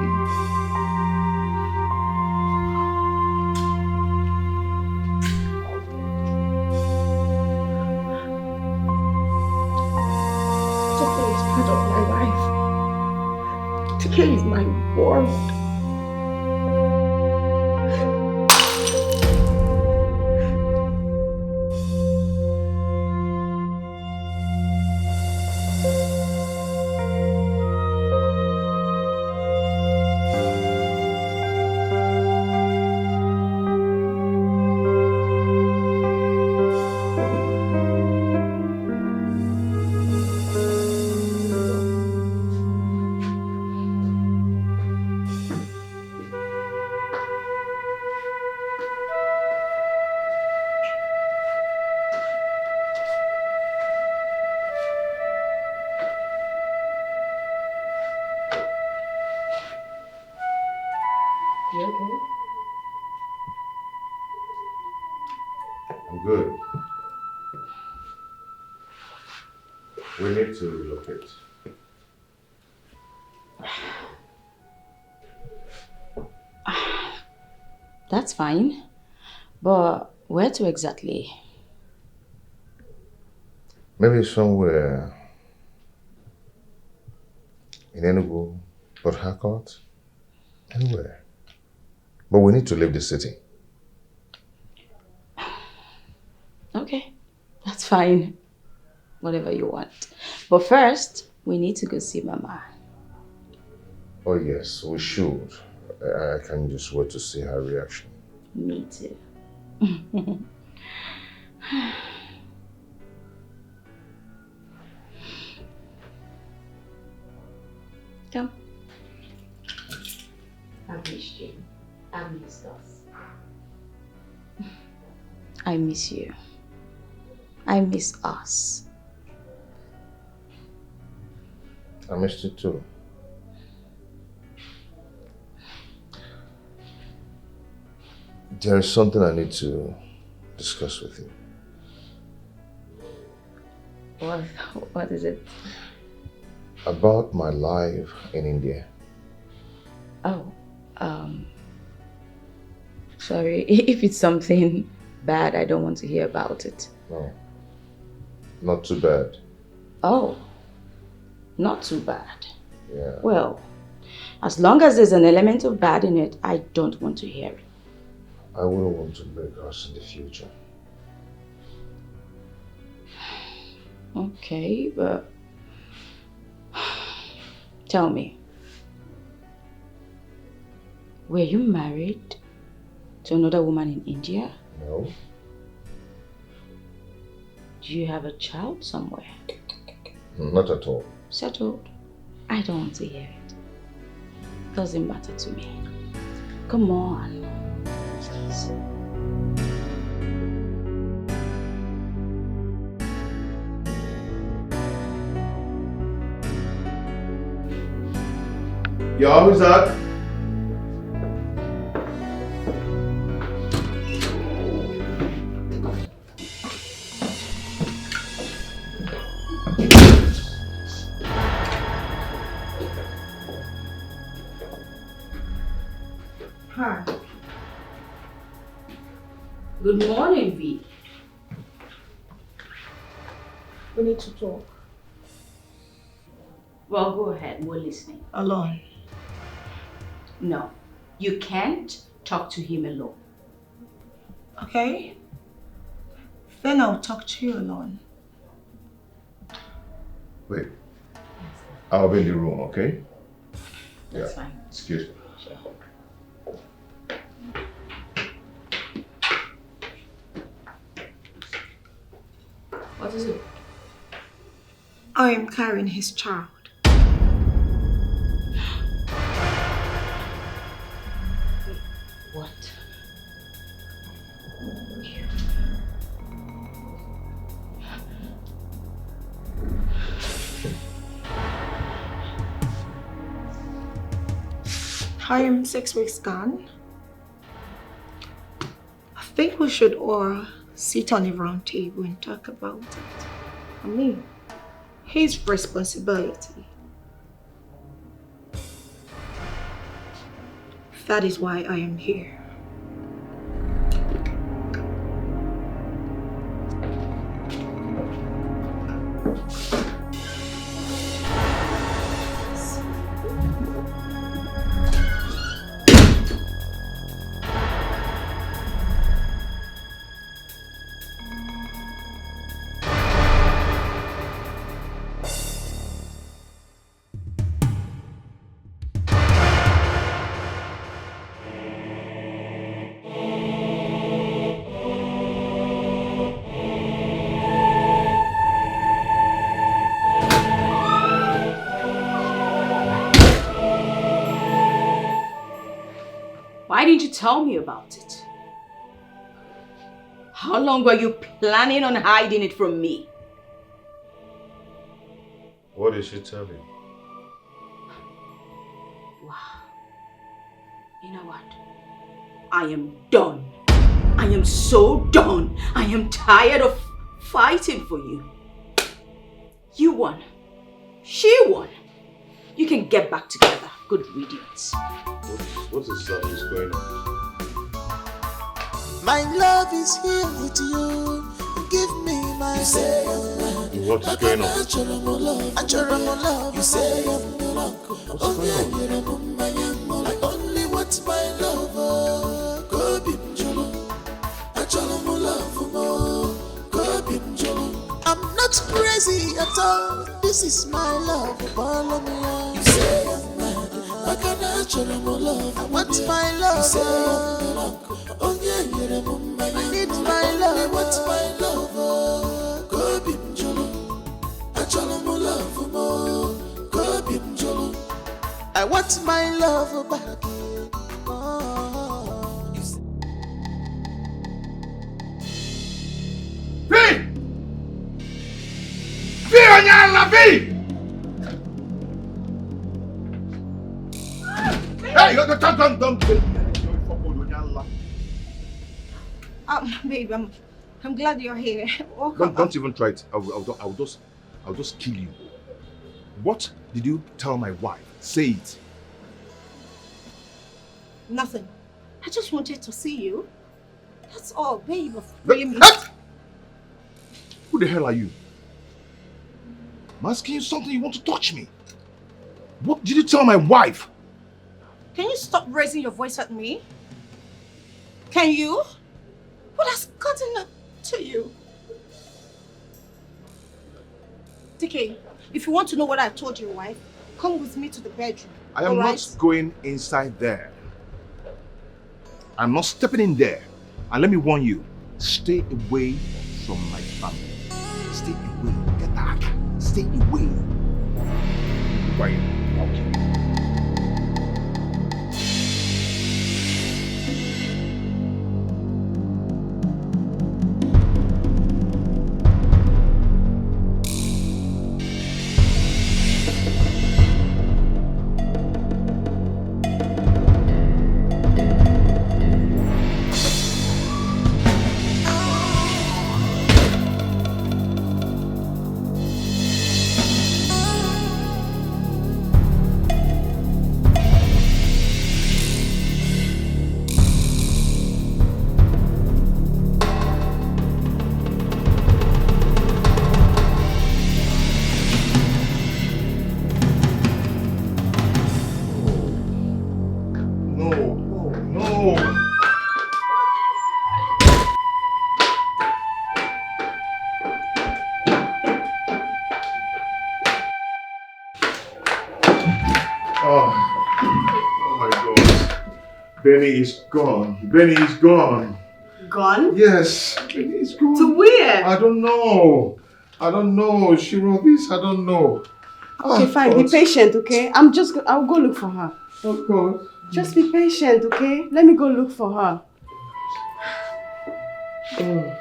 Today is part of my life. Today is my world. You okay? I'm good. We need to relocate. That's fine. But where to exactly? Maybe somewhere in Enugu, Port Harcourt, anywhere. But we need to leave the city. Okay, that's fine. Whatever you want. But first, we need to go see Mama. Oh yes, we should. I can just wait to see her reaction. Me too. Come. I missed you. I missed us. I miss you. I miss us. I missed you too. There is something I need to discuss with you. What is it? About my life in India. Oh, sorry. If it's something bad, I don't want to hear about it. No, not too bad. Oh, not too bad. Yeah. Well, as long as there's an element of bad in it, I don't want to hear it. I wouldn't want to break us in the future. Okay, but tell me, were you married to another woman in India? No. Do you have a child somewhere? Not at all. Settled? I don't want to hear it. Doesn't matter to me. Come on. Please. Yo, who's that? Hi. Good morning, V. We need to talk. Well, go ahead. We're listening. Alone. No, you can't talk to him alone. Okay? Then I'll talk to you alone. Wait. I'll be in the room, okay? That's fine. Excuse me. What is it? I am carrying his child. What? I am 6 weeks gone. I think we should all sit on a round table and talk about it. I mean, his responsibility. That is why I am here. Why didn't you tell me about it? How long were you planning on hiding it from me? What did she tell you? Wow. You know what? I am done. I am so done. I am tired of fighting for you. You won. She won. You can get back together. Good riddance. What is going on? My love is here with you. Give me my say. What is going on? I love. You say I'm no longer. I only want my love. Go be jolo. I'm not crazy at all. This is my love. Follow me on. You say I'm mad. I want my love. You say I'm no I need my love. I want my love. Go be jolo. Go be jolo. I want my love back. Hey, don't. Babe, I'm glad you're here. Welcome. Don't even try it. I'll just kill you. What did you tell my wife? Say it. Nothing. I just wanted to see you. That's all, babe. Really. Who the hell are you? I'm asking you something, you want to touch me. What did you tell my wife? Can you stop raising your voice at me? Can you? What has gotten to you? DK, if you want to know what I told your wife, come with me to the bedroom. I am not going inside there. I'm not stepping in there. And let me warn you, stay away from my family. Stay away. Get that. Stay away. Quiet. I'll kill you. Benny is gone. Benny is gone. Gone? Yes, Benny is gone. To where? I don't know. She wrote this. I don't know. Okay, fine. God. Be patient, okay? I'll go look for her. Oh, God. Just be patient, okay? Let me go look for her. Oh.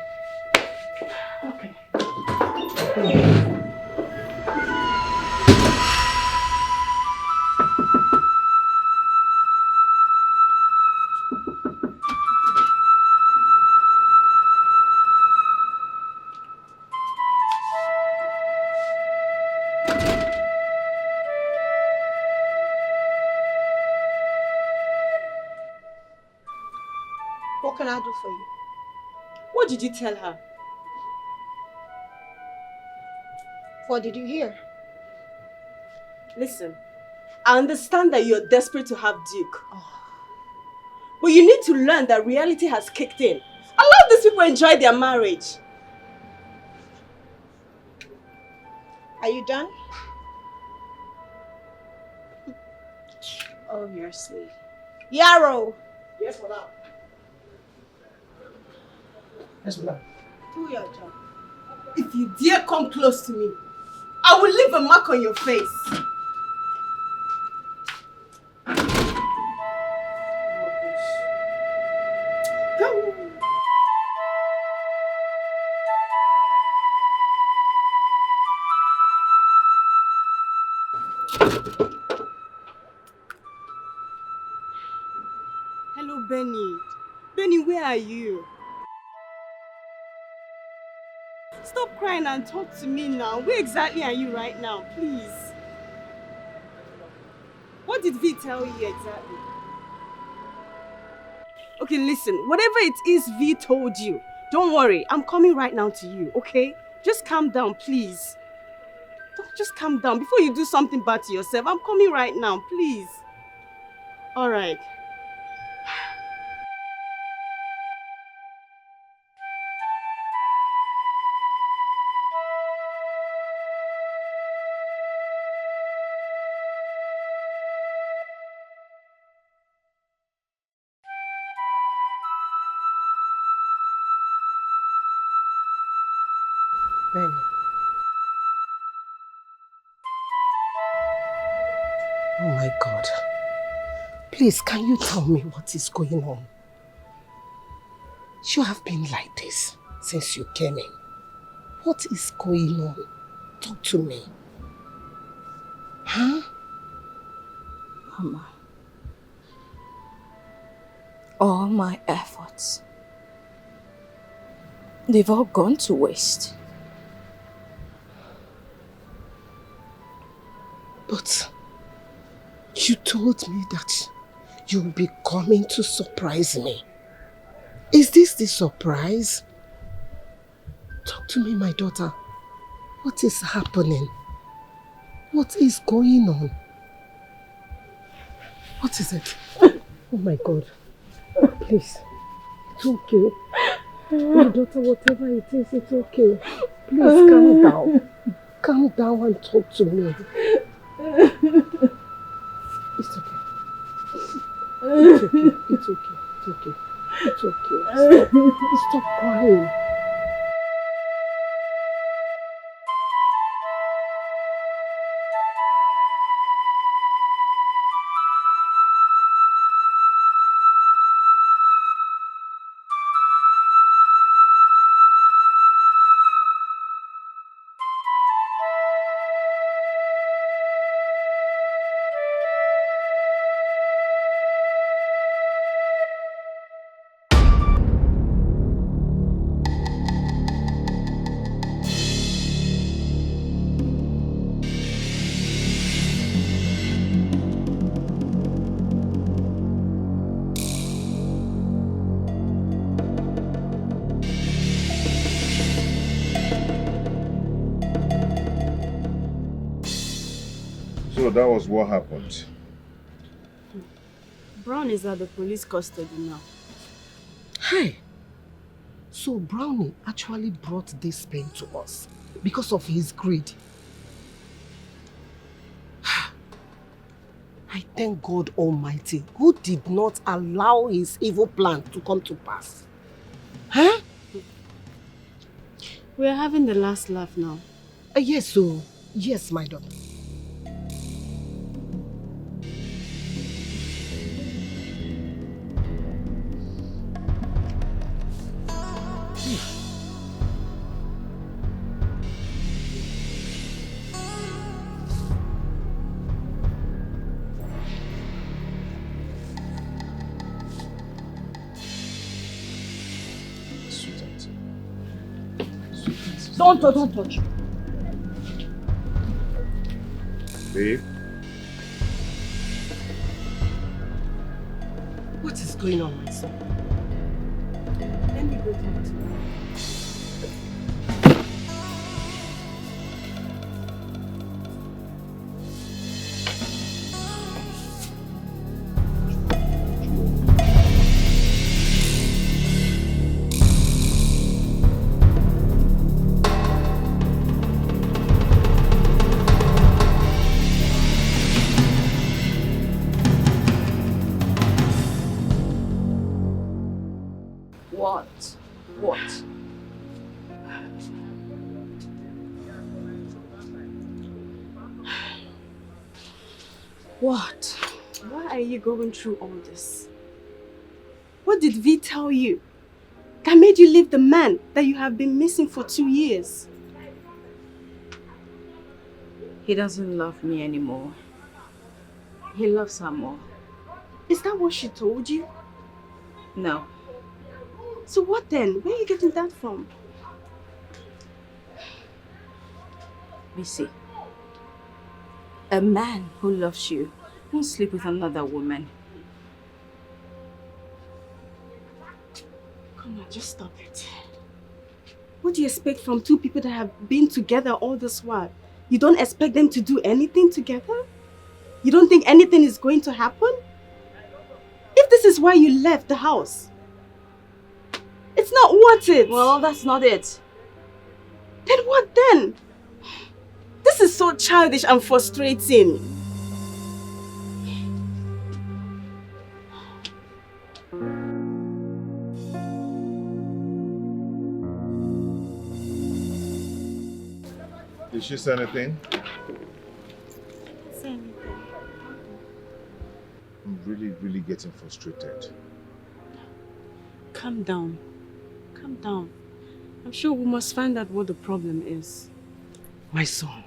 Okay. What can I do for you? What did you tell her? What did you hear? Listen, I understand that you're desperate to have Duke. But you need to learn that reality has kicked in. Allow these people enjoy their marriage. Are you done? Obviously. Yarrow! Yes, madam. Yes, madam. Do your job. If you dare come close to me, I will leave a mark on your face. Hello, Benny. Benny, where are you? Stop crying and talk to me now. Where exactly are you right now, please? What did V tell you exactly? Okay, listen. Whatever it is V told you, don't worry. I'm coming right now to you, okay? Just calm down, please. Just calm down before you do something bad to yourself. I'm coming right now, please. All right. Benny. Oh my God. Please, can you tell me what is going on? You have been like this since you came in. What is going on? Talk to me. Huh? Mama, all my efforts, they've all gone to waste. But you told me that you'll be coming to surprise me. Is this the surprise? Talk to me, my daughter. What is happening? What is going on? What is it? Oh my God. Please. It's okay. My daughter, whatever it is, it's okay. Please calm down. Calm down and talk to me. It's okay. It's okay. It's okay. It's okay. It's okay. Stop crying. So that was what happened. Brown is at the police custody now. Hey! So Brownie actually brought this pain to us because of his greed. I thank God Almighty who did not allow his evil plan to come to pass. Huh? We're having the last laugh now. Yes, so yes, my daughter. Don't touch. Babe? What is going on, my son? Let me go talk to him. What? What? Why are you going through all this? What did V tell you that made you leave the man that you have been missing for 2 years? He doesn't love me anymore. He loves her more. Is that what she told you? No. So what then? Where are you getting that from? Missy, a man who loves you won't sleep with another woman. Come on, just stop it. What do you expect from two people that have been together all this while? You don't expect them to do anything together? You don't think anything is going to happen? If this is why you left the house, it's not worth it. Well, that's not it. Then what then? This is so childish and frustrating. Did she say anything? Say anything. I'm really getting frustrated. Calm down. Calm down. I'm sure we must find out what the problem is. My son,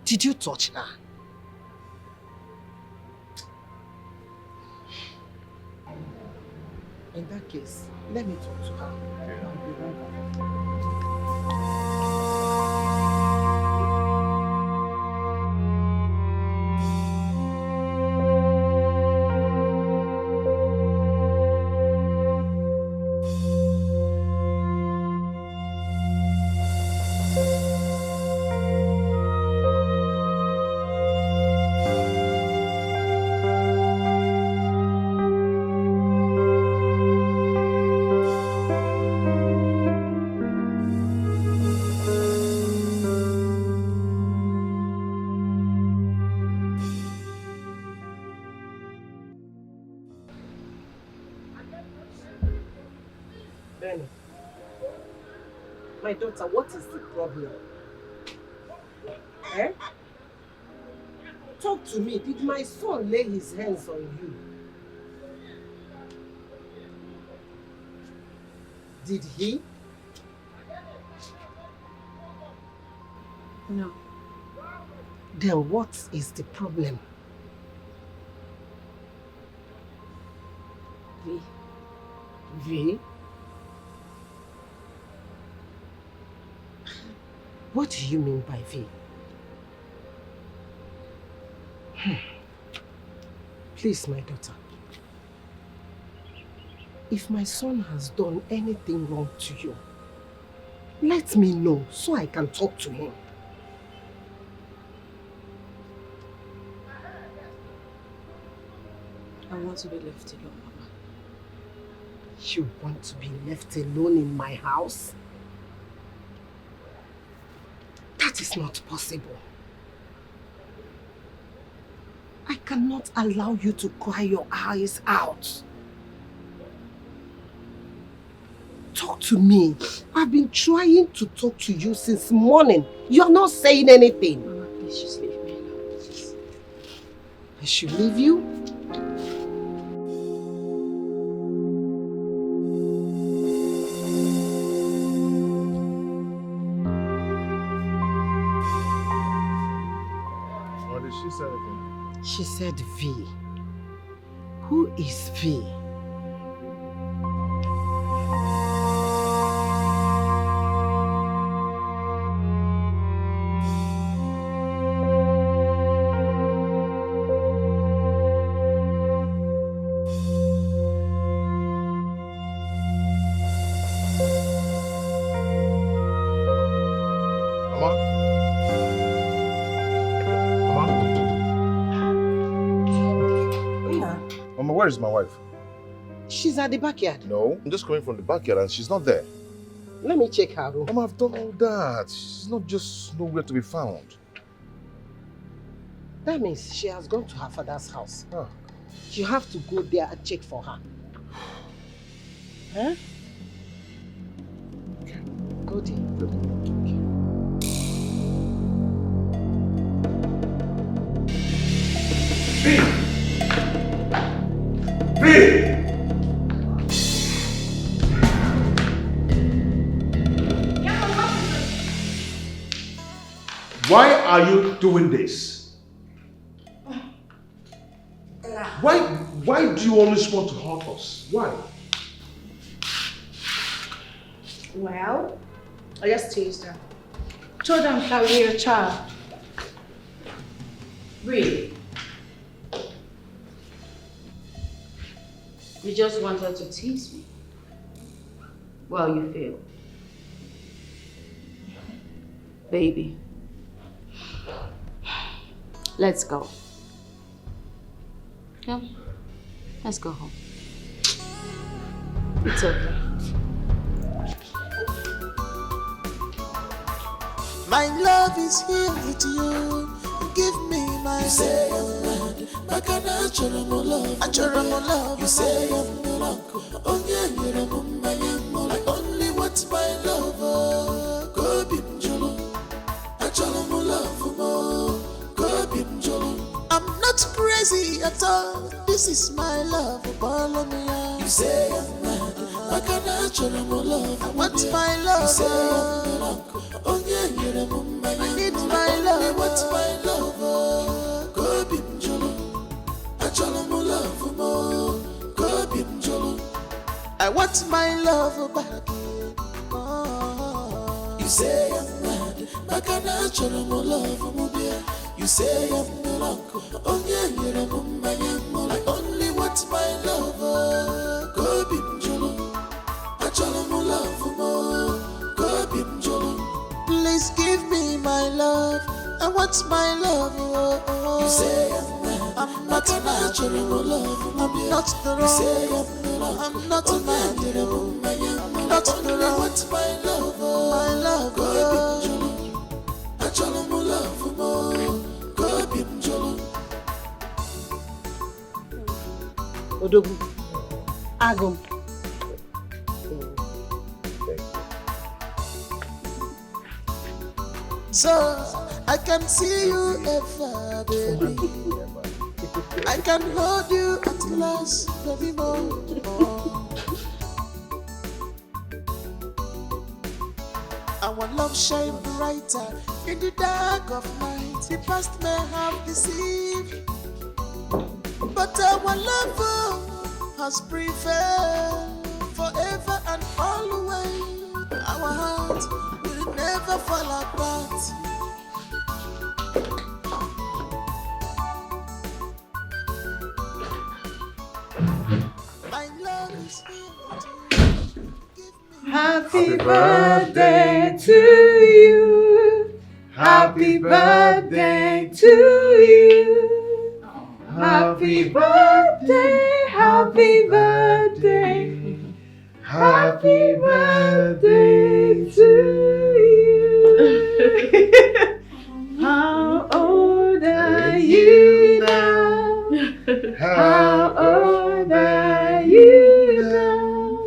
did you touch her? In that case, let me talk to her. I'll be right back. Benny, my daughter, what is the problem? Eh? Talk to me. Did my son lay his hands on you? Did he? No. Then what is the problem? V. V? What do you mean by V? Please, my daughter. If my son has done anything wrong to you, let me know so I can talk to him. I want to be left alone, Mama. You want to be left alone in my house? That is not possible. I cannot allow you to cry your eyes out. Talk to me. I've been trying to talk to you since morning. You're not saying anything. Mama, please just leave me alone. Please. I should leave you? What did she say anything? She said V. Who is V? Mama, where is my wife? She's at the backyard. No, I'm just coming from the backyard and she's not there. Let me check her room. Mama, I've done all that. She's not just nowhere to be found. That means she has gone to her father's house. Ah. You have to go there and check for her. Huh? Okay. Go there. Why are you doing this? Why do you always want to hurt us? Why? Well, I just teased her. Told them that we're your child. Really? You just wanted to tease me? Well, you failed. Baby, let's go. Come, let's go home. It's okay. My love is here with you. Give me my. You say I'm mad, but can I show more love? I show more love. You say I'm drunk. Oh yeah, you're a woman. I only want my love. Go be jolo. I show more love. Go be jolo. I'm not crazy at all. This is my love. Follow me. You say I'm mad, but can I show more love? I want my love. You say I'm drunk. Oh yeah, you're a woman. I need my love. I want my love. Go be jolo. I jolo mo love mo. Go be jolo. I want my love back. Oh. You say I'm mad, but can I jolo mo love mo dear? You say I'm drunk. Oh yeah, you're a woman. I only want my love. Go be jolo. I jolo mo love mo. Go be jolo. Please give me my love. I want my love. You say I'm mad. I'm not a natural love. I'm not the wrong. You say I'm not a man. I'm not the wrong. I want my love. My love. Go be jolo. I jolo mo love mo. Go be jolo. Odogu. Agum. So I can see you ever, baby. I can hold you at last, baby, more. Our love shine brighter in the dark of night. The past may have deceived, but our love has prevailed forever and always. Our heart will never fall apart. My love is here. Happy birthday to you. Happy birthday to you. Happy birthday, happy birthday. Happy birthday to you. How old are you now? How old are you now?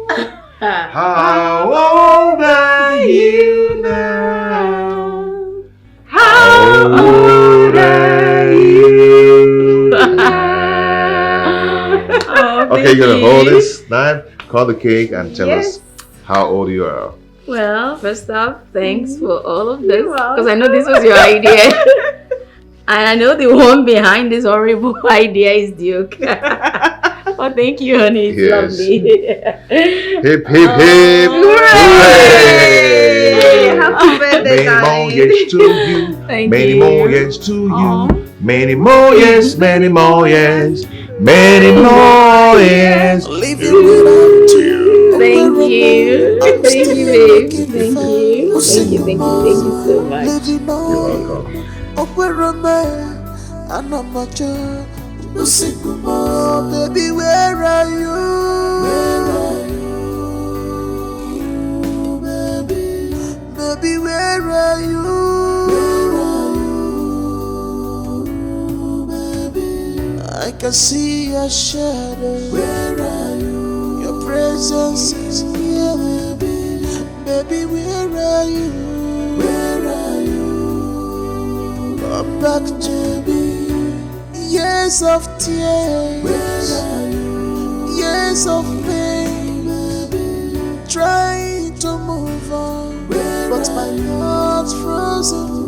How old are you now? How old are you now? Okay, you're gonna hold this knife, cut the cake, and tell us how old you are. Well, first off, thanks for all of this, because I know this was your idea. And I know the one behind this horrible idea is Duke. Oh, thank you, honey. It's lovely. Hip, hip, hip. Hooray! Happy birthday, Many more years to you. Thank Many you. more years to you. Many more years, many more years. Many more years. Leave you without you. Thank you. Thank you, babe. Thank you. Thank you, thank you, thank you so much. You're welcome. Baby, where are you? Where are you? Baby, where are you? Where are you? Baby, I can see your shadow. Where are you? Your presence is here, baby. Baby, where are you? Where are you? Come back to me. Years of tears. Where are you? Years of pain, baby. Trying to move on, but my heart's frozen.